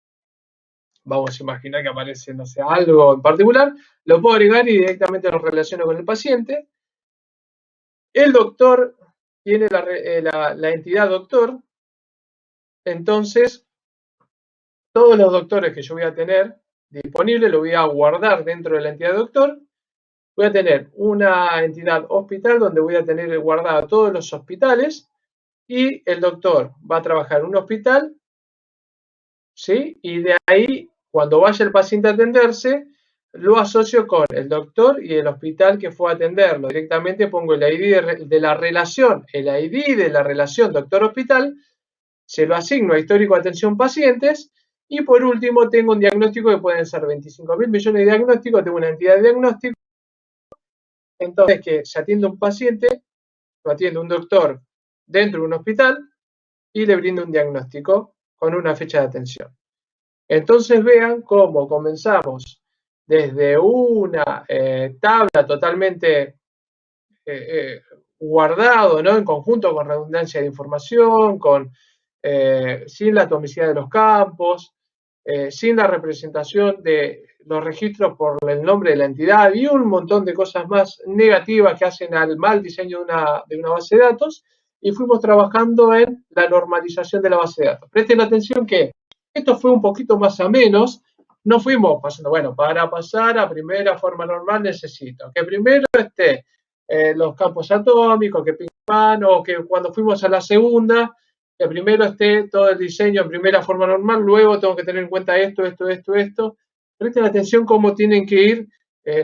vamos a imaginar que aparece, no sé, algo en particular, lo puedo agregar y directamente lo relaciono con el paciente. El doctor tiene la entidad doctor, entonces todos los doctores que yo voy a tener disponibles lo voy a guardar dentro de la entidad doctor. Voy a tener una entidad hospital donde voy a tener guardada todos los hospitales y el doctor va a trabajar en un hospital, ¿sí? Y de ahí, cuando vaya el paciente a atenderse, lo asocio con el doctor y el hospital que fue a atenderlo. Directamente pongo el ID de la relación, el ID de la relación doctor-hospital, se lo asigno a histórico de atención pacientes y por último tengo un diagnóstico que pueden ser 25.000 millones de diagnósticos, tengo una entidad de diagnóstico, entonces que se atiende un paciente, lo atiende un doctor dentro de un hospital y le brinda un diagnóstico con una fecha de atención. Entonces vean cómo comenzamos desde una tabla totalmente guardado, ¿no? En conjunto con redundancia de información, sin la atomicidad de los campos, sin la representación de los registros por el nombre de la entidad y un montón de cosas más negativas que hacen al mal diseño de una base de datos, y fuimos trabajando en la normalización de la base de datos. Presten atención que esto fue un poquito más a menos, no fuimos pasando, bueno, para pasar a primera forma normal necesito que primero esté los campos atómicos, que pingan, o que cuando fuimos a la segunda, que primero esté todo el diseño en primera forma normal, luego tengo que tener en cuenta esto, esto, esto, esto. Presten atención cómo tienen que ir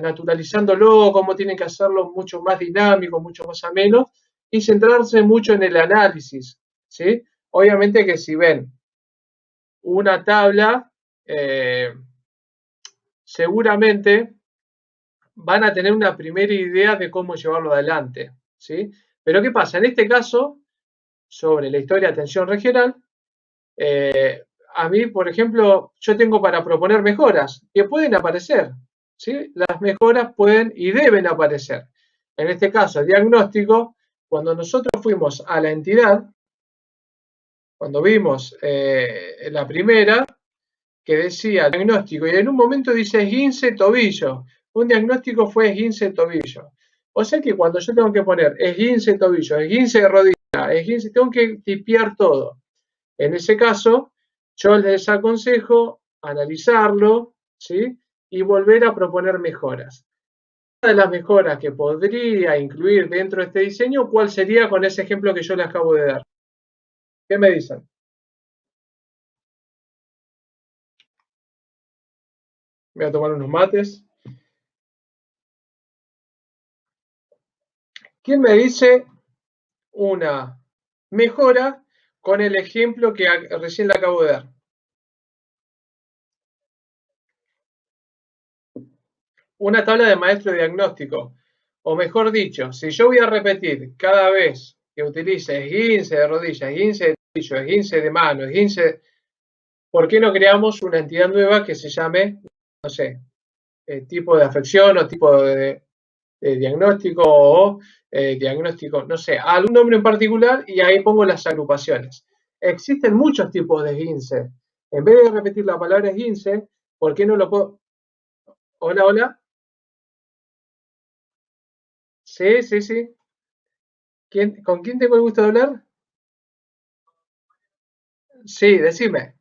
naturalizándolo, cómo tienen que hacerlo mucho más dinámico, mucho más ameno, y centrarse mucho en el análisis, ¿sí? Obviamente que si ven una tabla, seguramente van a tener una primera idea de cómo llevarlo adelante, ¿sí? Pero ¿qué pasa? En este caso, sobre la historia de atención regional, a mí, por ejemplo, yo tengo para proponer mejoras que pueden aparecer, ¿sí? Las mejoras pueden y deben aparecer. En este caso, el diagnóstico, cuando nosotros fuimos a la entidad, cuando vimos la primera, que decía diagnóstico, y en un momento dice esguince tobillo. Un diagnóstico fue esguince tobillo. O sea que cuando yo tengo que poner esguince tobillo, esguince de rodilla, esguince, tengo que tipear todo. En ese caso, yo les aconsejo analizarlo, ¿sí? Y volver a proponer mejoras. Una de las mejoras que podría incluir dentro de este diseño, ¿cuál sería con ese ejemplo que yo les acabo de dar? ¿Qué me dicen? Voy a tomar unos mates. ¿Quién me dice una mejora con el ejemplo que recién le acabo de dar? Una tabla de maestro de diagnóstico. O mejor dicho, si yo voy a repetir cada vez que utilice esguince de rodilla, esguince de tobillo, esguince de mano, esguince, ¿por qué no creamos una entidad nueva que se llame, no sé, tipo de afección o tipo de diagnóstico o diagnóstico, no sé, algún nombre en particular y ahí pongo las agrupaciones. Existen muchos tipos de esguince. En vez de repetir la palabra esguince, ¿por qué no lo puedo? Hola, hola. Sí, sí, sí. ¿Con quién tengo el gusto de hablar? Sí, decime.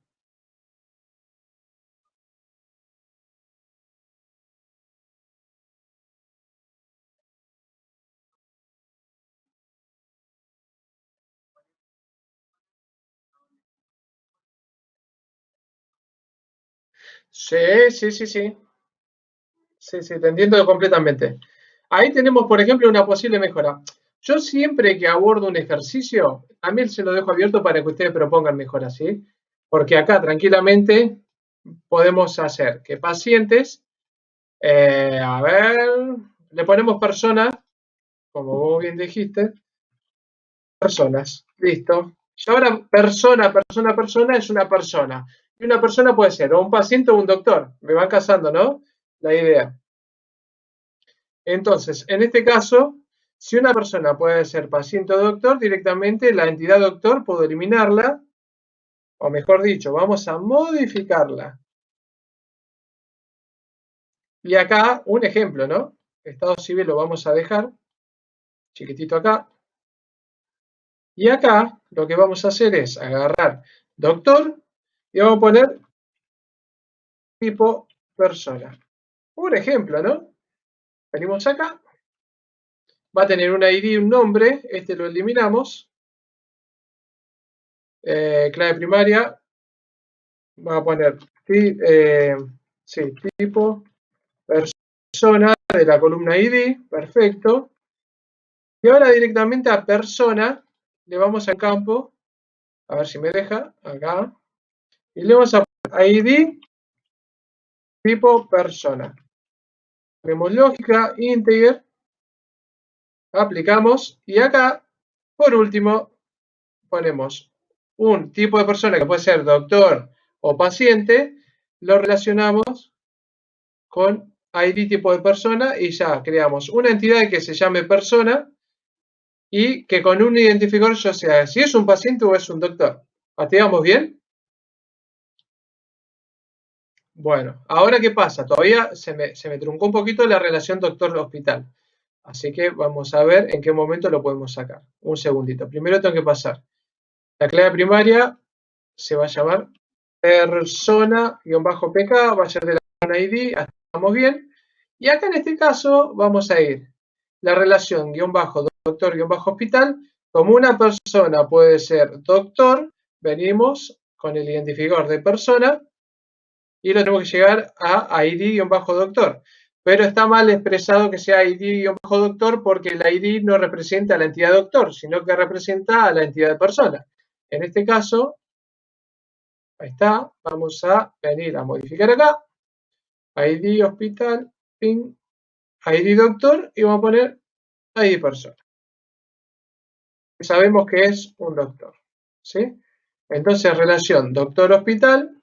Sí, sí, sí, sí. Sí, sí, te entiendo completamente. Ahí tenemos, por ejemplo, una posible mejora. Yo siempre que abordo un ejercicio, también se lo dejo abierto para que ustedes propongan mejoras, ¿sí? Porque acá tranquilamente podemos hacer que pacientes, a ver, le ponemos personas, como vos bien dijiste, personas, listo. Y ahora persona es una persona. Y una persona puede ser o un paciente o un doctor. Me van casando, ¿no? La idea. Entonces, en este caso, si una persona puede ser paciente o doctor, directamente la entidad doctor puedo eliminarla, o mejor dicho, vamos a modificarla. Y acá un ejemplo, ¿no? Estado civil lo vamos a dejar chiquitito acá. Y acá lo que vamos a hacer es agarrar doctor y vamos a poner tipo persona. Un ejemplo, ¿no? Venimos acá, va a tener un ID y un nombre, este lo eliminamos. Clave primaria, vamos a poner sí, tipo persona de la columna ID, perfecto. Y ahora directamente a persona le vamos al campo, a ver si me deja, acá, y le vamos a poner ID tipo persona. Tenemos lógica, integer, aplicamos y acá, por último, ponemos un tipo de persona que puede ser doctor o paciente, lo relacionamos con ID tipo de persona y ya creamos una entidad que se llame persona y que con un identificador yo sea si es un paciente o es un doctor. ¿Hasta bien? Bueno, ahora ¿qué pasa? Todavía se me truncó un poquito la relación doctor-hospital. Así que vamos a ver en qué momento lo podemos sacar. Un segundito. Primero tengo que pasar. La clave primaria se va a llamar persona-pk, va a ser de la ID, hasta estamos bien. Y acá en este caso vamos a ir la relación guión bajo doctor guión bajo hospital. Como una persona puede ser doctor, venimos con el identificador de persona y lo tenemos que llegar a ID-doctor. Pero está mal expresado que sea ID-doctor porque el ID no representa a la entidad doctor, sino que representa a la entidad de persona. En este caso, ahí está, vamos a venir a modificar acá, ID hospital, ping, ID doctor y vamos a poner ID persona. Sabemos que es un doctor, ¿sí? Entonces, relación doctor-hospital,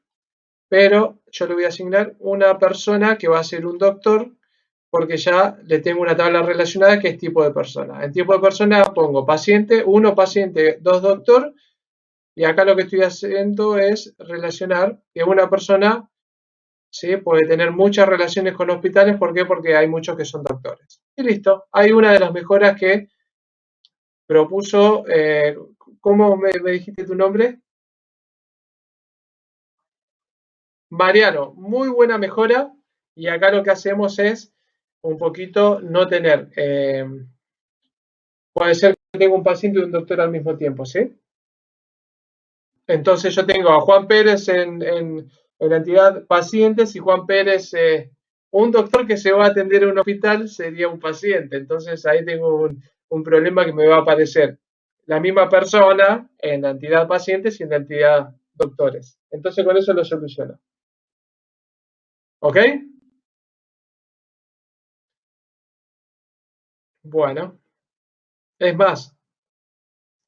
pero yo le voy a asignar una persona que va a ser un doctor porque ya le tengo una tabla relacionada que es tipo de persona. En tipo de persona pongo paciente, 1 paciente, 2 doctor, y acá lo que estoy haciendo es relacionar que una persona, ¿sí?, puede tener muchas relaciones con hospitales. ¿Por qué? Porque hay muchos que son doctores. Y listo, hay una de las mejoras que propuso, ¿cómo me dijiste tu nombre? Mariano, muy buena mejora, y acá lo que hacemos es un poquito no tener, puede ser que tenga un paciente y un doctor al mismo tiempo, ¿sí? Entonces yo tengo a Juan Pérez en la entidad pacientes y Juan Pérez, un doctor que se va a atender en un hospital sería un paciente. Entonces ahí tengo un problema que me va a aparecer la misma persona en la entidad pacientes y en la entidad doctores. Entonces con eso lo soluciono. ¿Ok? Bueno, es más,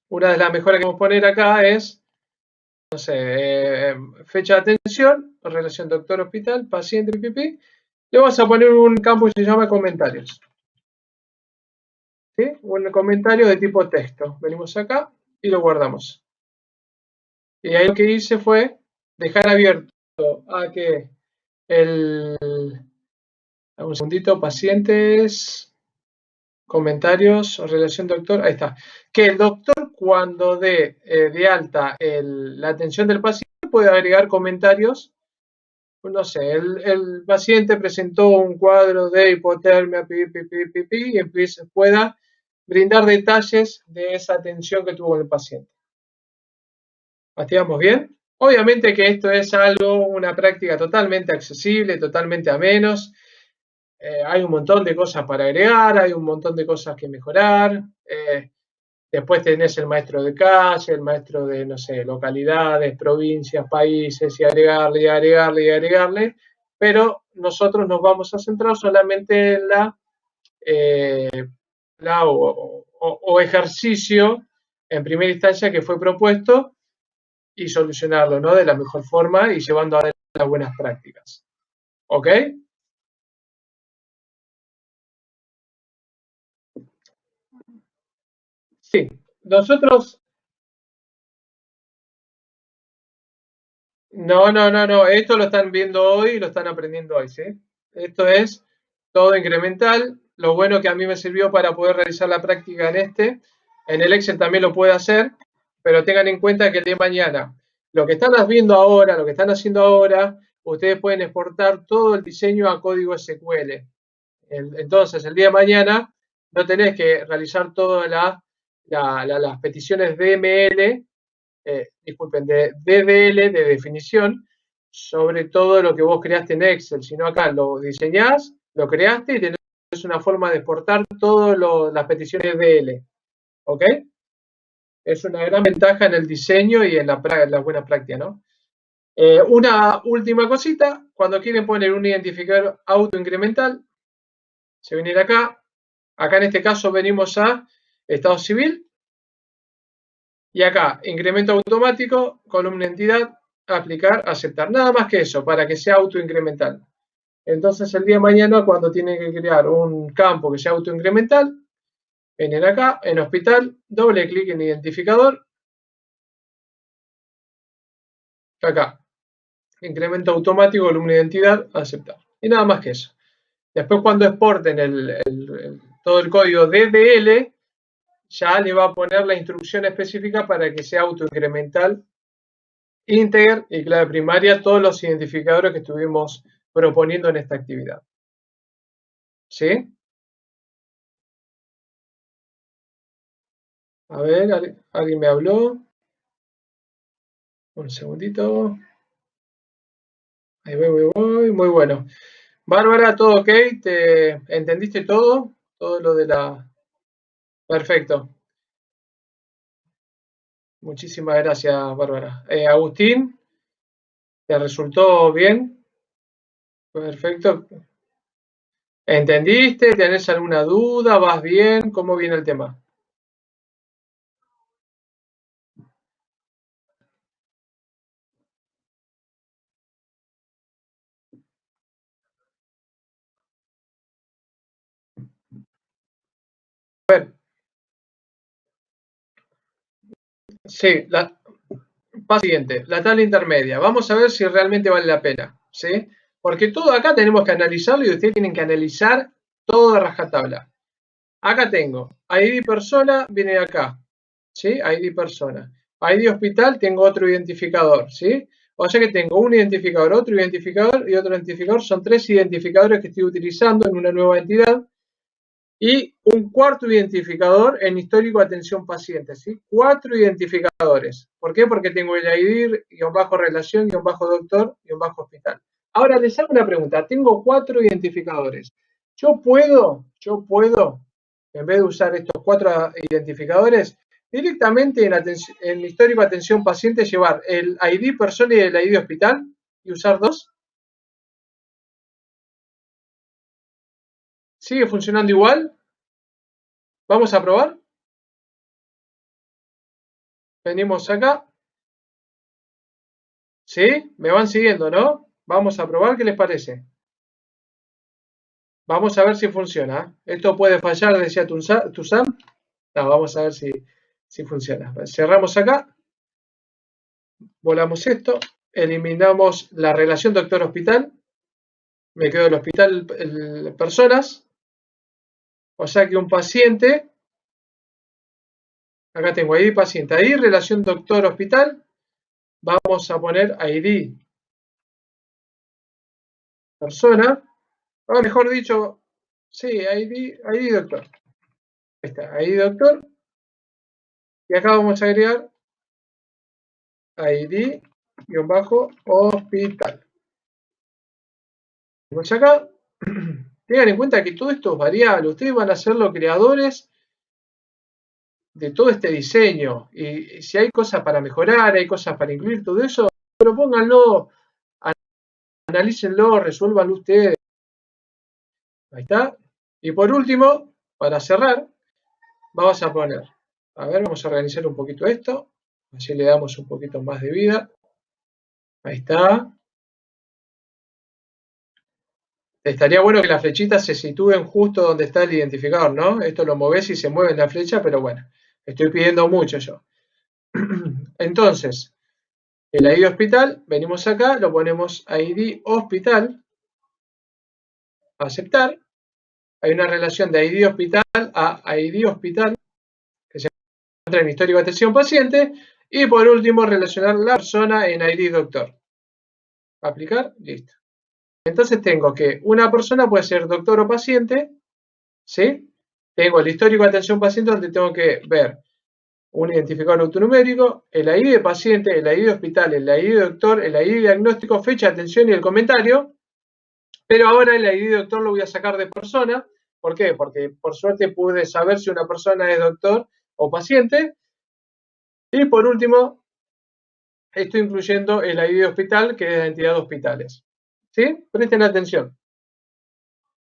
una de las mejoras que vamos a poner acá es, no sé, fecha de atención, relación doctor-hospital, paciente, pipí. Le vamos a poner un campo que se llama comentarios. ¿sí? Un comentario de tipo texto. Venimos acá y lo guardamos. Y ahí lo que hice fue dejar abierto a que un segundito, pacientes, comentarios, relación doctor, ahí está. Que el doctor cuando dé de alta la atención del paciente puede agregar comentarios. No sé, el paciente presentó un cuadro de hipotermia, y pueda brindar detalles de esa atención que tuvo el paciente. ¿Mastigamos bien? Obviamente que esto es una práctica totalmente accesible, totalmente a menos. Hay un montón de cosas para agregar, hay un montón de cosas que mejorar. Después tenés el maestro de calle, el maestro de, no sé, localidades, provincias, países, y agregarle, y agregarle, y agregarle. Pero nosotros nos vamos a centrar solamente en o ejercicio en primera instancia que fue propuesto y solucionarlo, ¿no? De la mejor forma y llevando a las buenas prácticas. ¿Ok? Sí. Nosotros, no. Esto lo están viendo hoy y lo están aprendiendo hoy, ¿sí? Esto es todo incremental. Lo bueno que a mí me sirvió para poder realizar la práctica en el Excel también lo puede hacer, pero tengan en cuenta que el día de mañana, lo que están viendo ahora, lo que están haciendo ahora, ustedes pueden exportar todo el diseño a código SQL. Entonces, el día de mañana no tenés que realizar todas las peticiones DML, disculpen, de DDL, de definición, sobre todo lo que vos creaste en Excel, sino acá lo diseñás, lo creaste y tenés una forma de exportar todas las peticiones DDL. ¿Ok? Es una gran ventaja en el diseño y en la buena práctica, ¿no? Una última cosita, cuando quieren poner un identificador autoincremental, se viene acá. Acá en este caso venimos a estado civil y acá incremento automático, columna entidad, aplicar, aceptar. Nada más que eso, para que sea autoincremental. Entonces el día de mañana cuando tienen que crear un campo que sea autoincremental, vienen acá en hospital, doble clic en identificador, acá, incremento automático, columna identidad, aceptar. Y nada más que eso. Después cuando exporten todo el código DDL, ya le va a poner la instrucción específica para que sea autoincremental, integer y clave primaria todos los identificadores que estuvimos proponiendo en esta actividad. ¿Sí? A ver, ¿alguien me habló? Un segundito. Ahí voy. Muy bueno. Bárbara, ¿todo ok? ¿Te entendiste todo? Todo lo de la... Perfecto. Muchísimas gracias, Bárbara. Agustín, ¿te resultó bien? Perfecto. ¿Entendiste? ¿Tenés alguna duda? ¿Vas bien? ¿Cómo viene el tema? A ver, sí, siguiente, la tabla intermedia. Vamos a ver si realmente vale la pena, ¿sí? Porque todo acá tenemos que analizarlo y ustedes tienen que analizar todo de rajatabla. Acá tengo ID persona, viene acá, ¿sí? ID persona. ID hospital, tengo otro identificador, ¿sí? O sea que tengo un identificador, otro identificador y otro identificador. Son 3 identificadores que estoy utilizando en una nueva entidad. Y un cuarto identificador en histórico de atención paciente, ¿sí? 4 identificadores. ¿Por qué? Porque tengo el ID, relación, doctor, hospital. Ahora les hago una pregunta. Tengo 4 identificadores. Yo puedo, en vez de usar estos 4 identificadores, directamente en histórico de atención paciente llevar el ID persona y el ID hospital y usar 2. ¿Sigue funcionando igual? ¿Vamos a probar? Venimos acá. ¿Sí? Me van siguiendo, ¿no? Vamos a probar, ¿qué les parece? Vamos a ver si funciona. Esto puede fallar, decía Tusam. No, vamos a ver si funciona. Cerramos acá. Volamos esto. Eliminamos la relación doctor-hospital. Me quedo el hospital personas. O sea que un paciente, acá tengo ID paciente, ID relación doctor-hospital. Vamos a poner ID persona. O mejor dicho, sí, ID doctor. Ahí está, ID doctor. Y acá vamos a agregar ID-hospital. Vamos acá. Tengan en cuenta que todo esto es variable. Ustedes van a ser los creadores de todo este diseño. Y si hay cosas para mejorar, hay cosas para incluir, todo eso, propónganlo, analícenlo, resuélvanlo ustedes. Ahí está. Y por último, para cerrar, vamos a poner, vamos a organizar un poquito esto. Así le damos un poquito más de vida. Ahí está. Estaría bueno que las flechitas se sitúen justo donde está el identificador, ¿no? Esto lo movés y se mueve la flecha, pero bueno, estoy pidiendo mucho yo. Entonces, el ID hospital, venimos acá, lo ponemos ID hospital, aceptar. Hay una relación de ID hospital a ID hospital, que se encuentra en histórico de atención paciente. Y por último, relacionar la persona en ID doctor. Aplicar, listo. Entonces tengo que una persona puede ser doctor o paciente, ¿sí? Tengo el histórico de atención paciente donde tengo que ver un identificador autonumérico, el ID de paciente, el ID de hospital, el ID de doctor, el ID de diagnóstico, fecha de atención y el comentario. Pero ahora el ID de doctor lo voy a sacar de persona. ¿Por qué? Porque por suerte pude saber si una persona es doctor o paciente. Y por último, estoy incluyendo el ID de hospital, que es la entidad de hospitales. ¿Sí? Presten atención.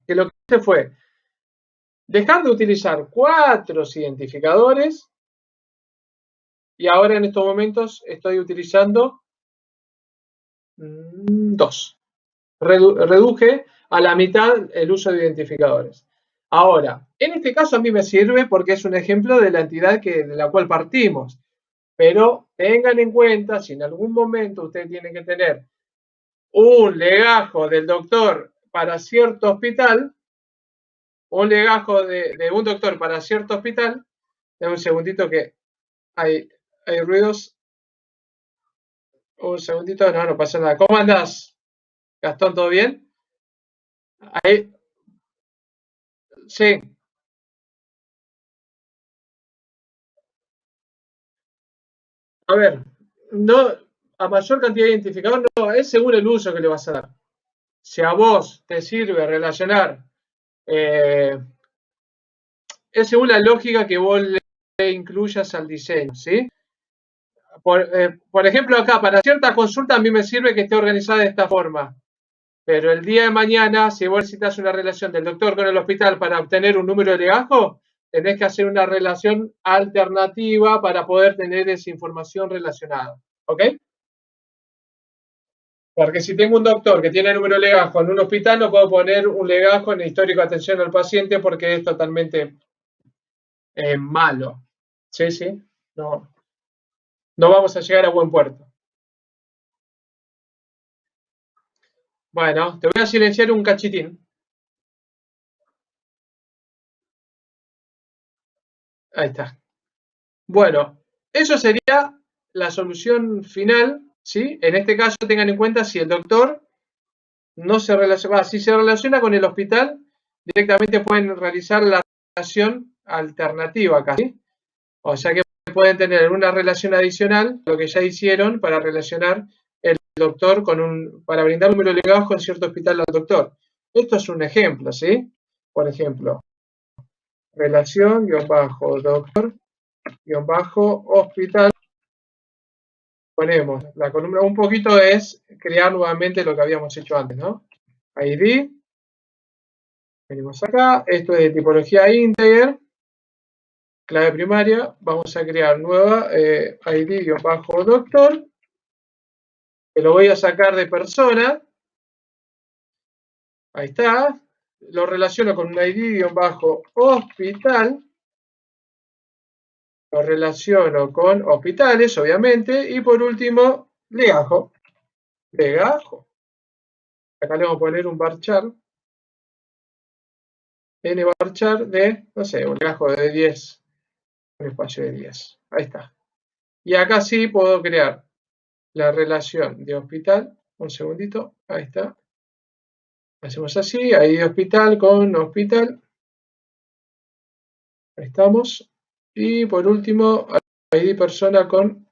Que lo que hice fue dejar de utilizar 4 identificadores y ahora en estos momentos estoy utilizando 2. Reduje a la mitad el uso de identificadores. Ahora, en este caso a mí me sirve porque es un ejemplo de la entidad de la cual partimos. Pero tengan en cuenta, si en algún momento ustedes tienen que tener un legajo del doctor para cierto hospital, un legajo de un doctor para cierto hospital, dame un segundito que hay ruidos. Un segundito, no pasa nada. ¿Cómo andás, Gastón? ¿Todo bien? Ahí, sí. A ver, no, a mayor cantidad de identificador no, es según el uso que le vas a dar. Si a vos te sirve relacionar, es según la lógica que vos le incluyas al diseño, ¿sí? Por ejemplo, acá, para ciertas consultas a mí me sirve que esté organizada de esta forma. Pero el día de mañana, si vos necesitas una relación del doctor con el hospital para obtener un número de legajo, tenés que hacer una relación alternativa para poder tener esa información relacionada. ¿Ok? Porque si tengo un doctor que tiene número de legajo en un hospital, no puedo poner un legajo en el histórico de atención al paciente porque es totalmente malo. Sí, sí. No, no vamos a llegar a buen puerto. Bueno, te voy a silenciar un cachitín. Ahí está. Bueno, eso sería la solución final, ¿sí? En este caso tengan en cuenta si el doctor no se relaciona, si se relaciona con el hospital, directamente pueden realizar la relación alternativa acá, ¿sí? O sea que pueden tener una relación adicional, lo que ya hicieron para relacionar el doctor para brindar un número de legajo en cierto hospital al doctor. Esto es un ejemplo, ¿sí? Por ejemplo, relación, doctor, hospital. Ponemos la columna, un poquito es crear nuevamente lo que habíamos hecho antes, ¿no? ID, venimos acá, esto es de tipología integer, clave primaria, vamos a crear nueva ID-doctor, que lo voy a sacar de persona, ahí está, lo relaciono con un ID-hospital, lo relaciono con hospitales, obviamente, y por último, legajo. Acá le vamos a poner un varchar, varchar de, no sé, un legajo de 10, un espacio de 10. Ahí está. Y acá sí puedo crear la relación de hospital. Un segundito, ahí está. Hacemos así, ID hospital con hospital. Ahí estamos. Y por último, ID persona con...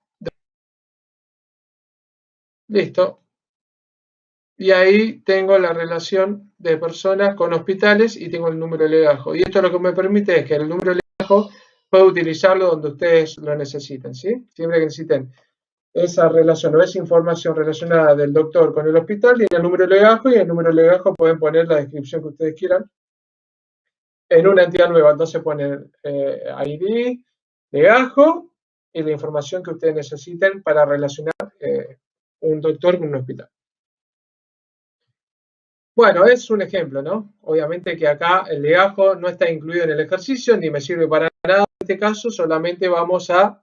Listo. Y ahí tengo la relación de personas con hospitales y tengo el número de legajo. Y esto lo que me permite es que el número de legajo puedo utilizarlo donde ustedes lo necesiten, ¿sí? Siempre que necesiten esa relación o esa información relacionada del doctor con el hospital, tiene el número de legajo y en el número de legajo pueden poner la descripción que ustedes quieran en una entidad nueva. Entonces ponen ID, legajo y la información que ustedes necesiten para relacionar un doctor con un hospital. Bueno, es un ejemplo, ¿no? Obviamente que acá el legajo no está incluido en el ejercicio ni me sirve para nada en este caso, solamente vamos a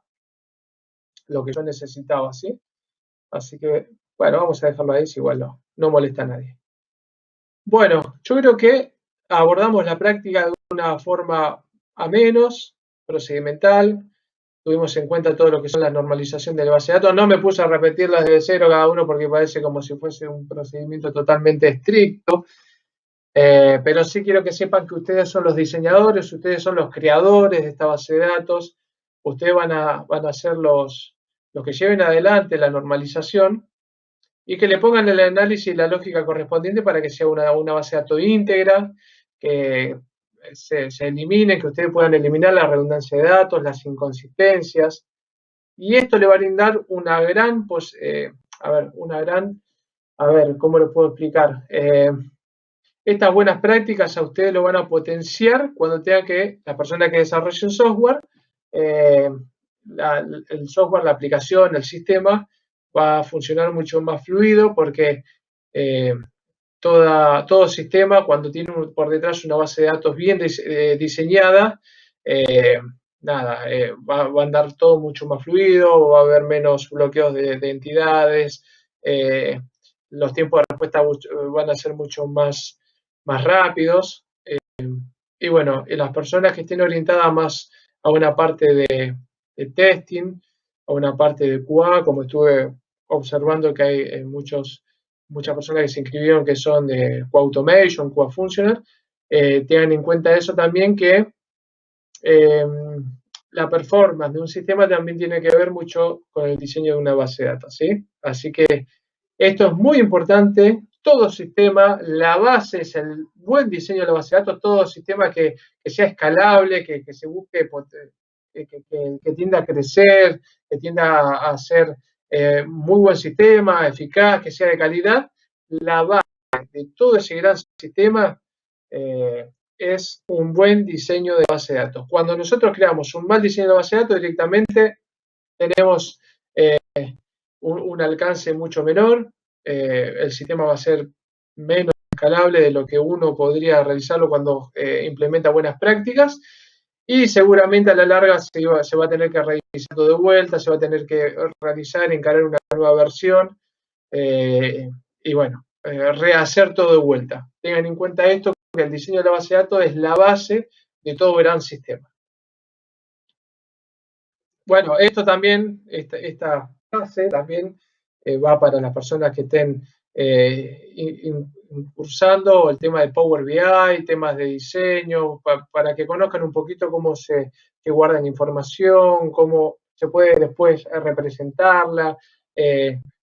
lo que yo necesitaba, ¿sí? Así que, bueno, vamos a dejarlo ahí, si igual no molesta a nadie. Bueno, yo creo que abordamos la práctica de una forma a menos, procedimental, tuvimos en cuenta todo lo que son la normalización de la base de datos, no me puse a repetirlas desde cero cada uno porque parece como si fuese un procedimiento totalmente estricto, pero sí quiero que sepan que ustedes son los diseñadores, ustedes son los creadores de esta base de datos, ustedes van a ser los que lleven adelante la normalización y que le pongan el análisis y la lógica correspondiente para que sea una base de datos íntegra, que se elimine, que ustedes puedan eliminar la redundancia de datos, las inconsistencias, y esto le va a brindar una gran, ¿cómo lo puedo explicar? Estas buenas prácticas a ustedes lo van a potenciar cuando tenga que, la persona que desarrolle un software, el software, la aplicación, el sistema, va a funcionar mucho más fluido porque todo sistema, cuando tiene por detrás una base de datos bien diseñada, va a andar todo mucho más fluido, va a haber menos bloqueos de entidades, los tiempos de respuesta van a ser mucho más rápidos. Y bueno, las personas que estén orientadas más a una parte de testing, a una parte de QA, como estuve observando que hay muchas personas que se inscribieron que son de QA Automation, QA Functional, tengan en cuenta eso también que la performance de un sistema también tiene que ver mucho con el diseño de una base de datos, ¿sí? Así que esto es muy importante. Todo sistema, la base es el buen diseño de la base de datos, todo sistema que sea escalable, que se busque, que tienda a crecer, que tienda a ser muy buen sistema, eficaz, que sea de calidad. La base de todo ese gran sistema es un buen diseño de base de datos. Cuando nosotros creamos un mal diseño de base de datos, directamente tenemos un alcance mucho menor, el sistema va a ser menos escalable de lo que uno podría realizarlo cuando implementa buenas prácticas y seguramente a la larga se va a tener que revisar todo de vuelta, se va a tener que realizar, encarar una nueva versión y bueno, rehacer todo de vuelta. Tengan en cuenta esto, que el diseño de la base de datos es la base de todo gran sistema. Bueno, esto también, esta fase también va para las personas que estén cursando el tema de Power BI, temas de diseño, para que conozcan un poquito cómo se guardan información, cómo se puede después representarla.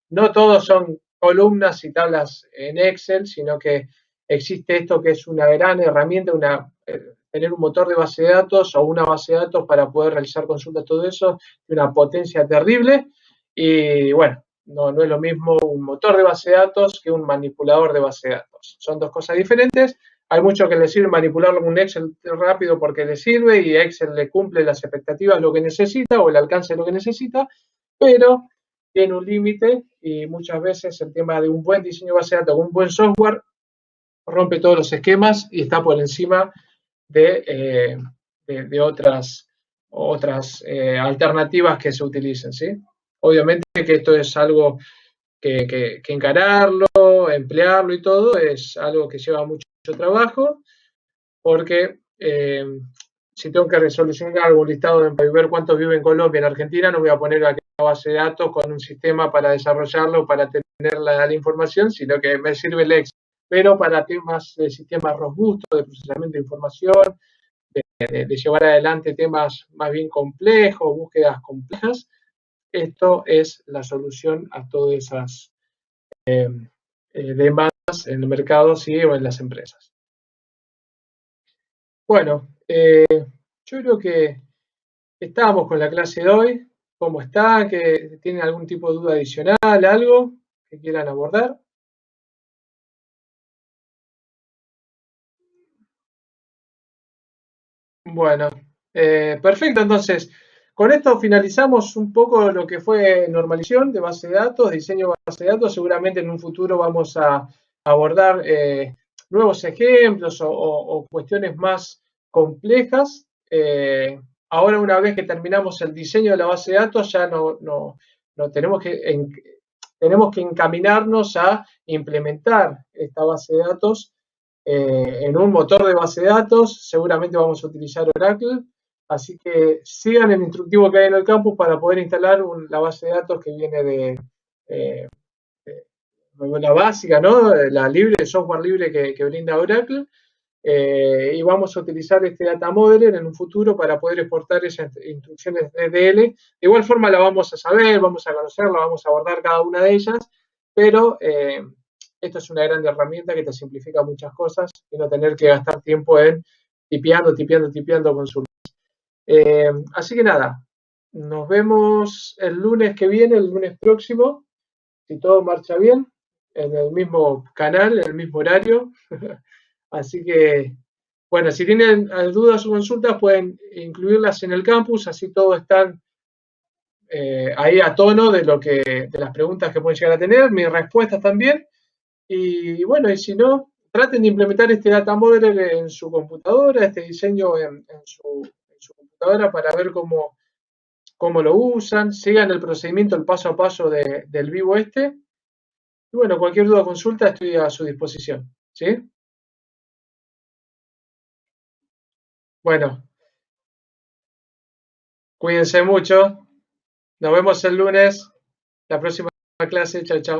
No todos son columnas y tablas en Excel, sino que existe esto que es una gran herramienta, tener un motor de base de datos o una base de datos para poder realizar consultas, todo eso, de una potencia terrible. Y bueno, no es lo mismo un motor de base de datos que un manipulador de base de datos. Son dos cosas diferentes. Hay mucho que le sirve manipular un Excel rápido porque le sirve y Excel le cumple las expectativas, lo que necesita o el alcance de lo que necesita, pero tiene un límite y muchas veces el tema de un buen diseño de base de datos, un buen software, rompe todos los esquemas y está por encima de otras alternativas que se utilicen, ¿sí? Obviamente que esto es algo que encararlo, emplearlo y todo, es algo que lleva mucho trabajo, porque si tengo que resolucionar algún listado para ver cuántos viven en Colombia, en Argentina, no voy a poner aquí una base de datos con un sistema para desarrollarlo, para tener la información, sino que me sirve el Excel. Pero para temas de sistemas robustos, de procesamiento de información, de llevar adelante temas más bien complejos, búsquedas complejas, esto es la solución a todas esas demandas en el mercado, ¿sí? O en las empresas. Bueno, yo creo que estamos con la clase de hoy. ¿Cómo está? ¿Que tienen algún tipo de duda adicional, algo que quieran abordar? Bueno, perfecto. Entonces, con esto finalizamos un poco lo que fue normalización de base de datos, diseño de base de datos. Seguramente en un futuro vamos a abordar nuevos ejemplos o cuestiones más complejas. Ahora, una vez que terminamos el diseño de la base de datos, ya no tenemos que encaminarnos a implementar esta base de datos en un motor de base de datos. Seguramente vamos a utilizar Oracle, así que sigan el instructivo que hay en el campus para poder instalar la base de datos que viene eh, de la básica, ¿no? La libre, el software libre que brinda Oracle. Y vamos a utilizar este Data Modeler en un futuro para poder exportar esas instrucciones de DL. De igual forma la vamos a saber, vamos a conocerla, vamos a abordar cada una de ellas, pero esto es una gran herramienta que te simplifica muchas cosas y no tener que gastar tiempo en tipeando consultas. Así que nada, nos vemos el lunes que viene, el lunes próximo, si todo marcha bien, en el mismo canal, en el mismo horario. Así que, bueno, si tienen dudas o consultas, pueden incluirlas en el campus, así todos están ahí a tono de las preguntas que pueden llegar a tener, mis respuestas también. Y bueno, y si no, traten de implementar este data model en su computadora, este diseño en su computadora para ver cómo lo usan, sigan el procedimiento, el paso a paso del vivo este. Y bueno, cualquier duda o consulta estoy a su disposición. ¿Sí? Bueno, cuídense mucho. Nos vemos el lunes, la próxima clase. Chao, chao.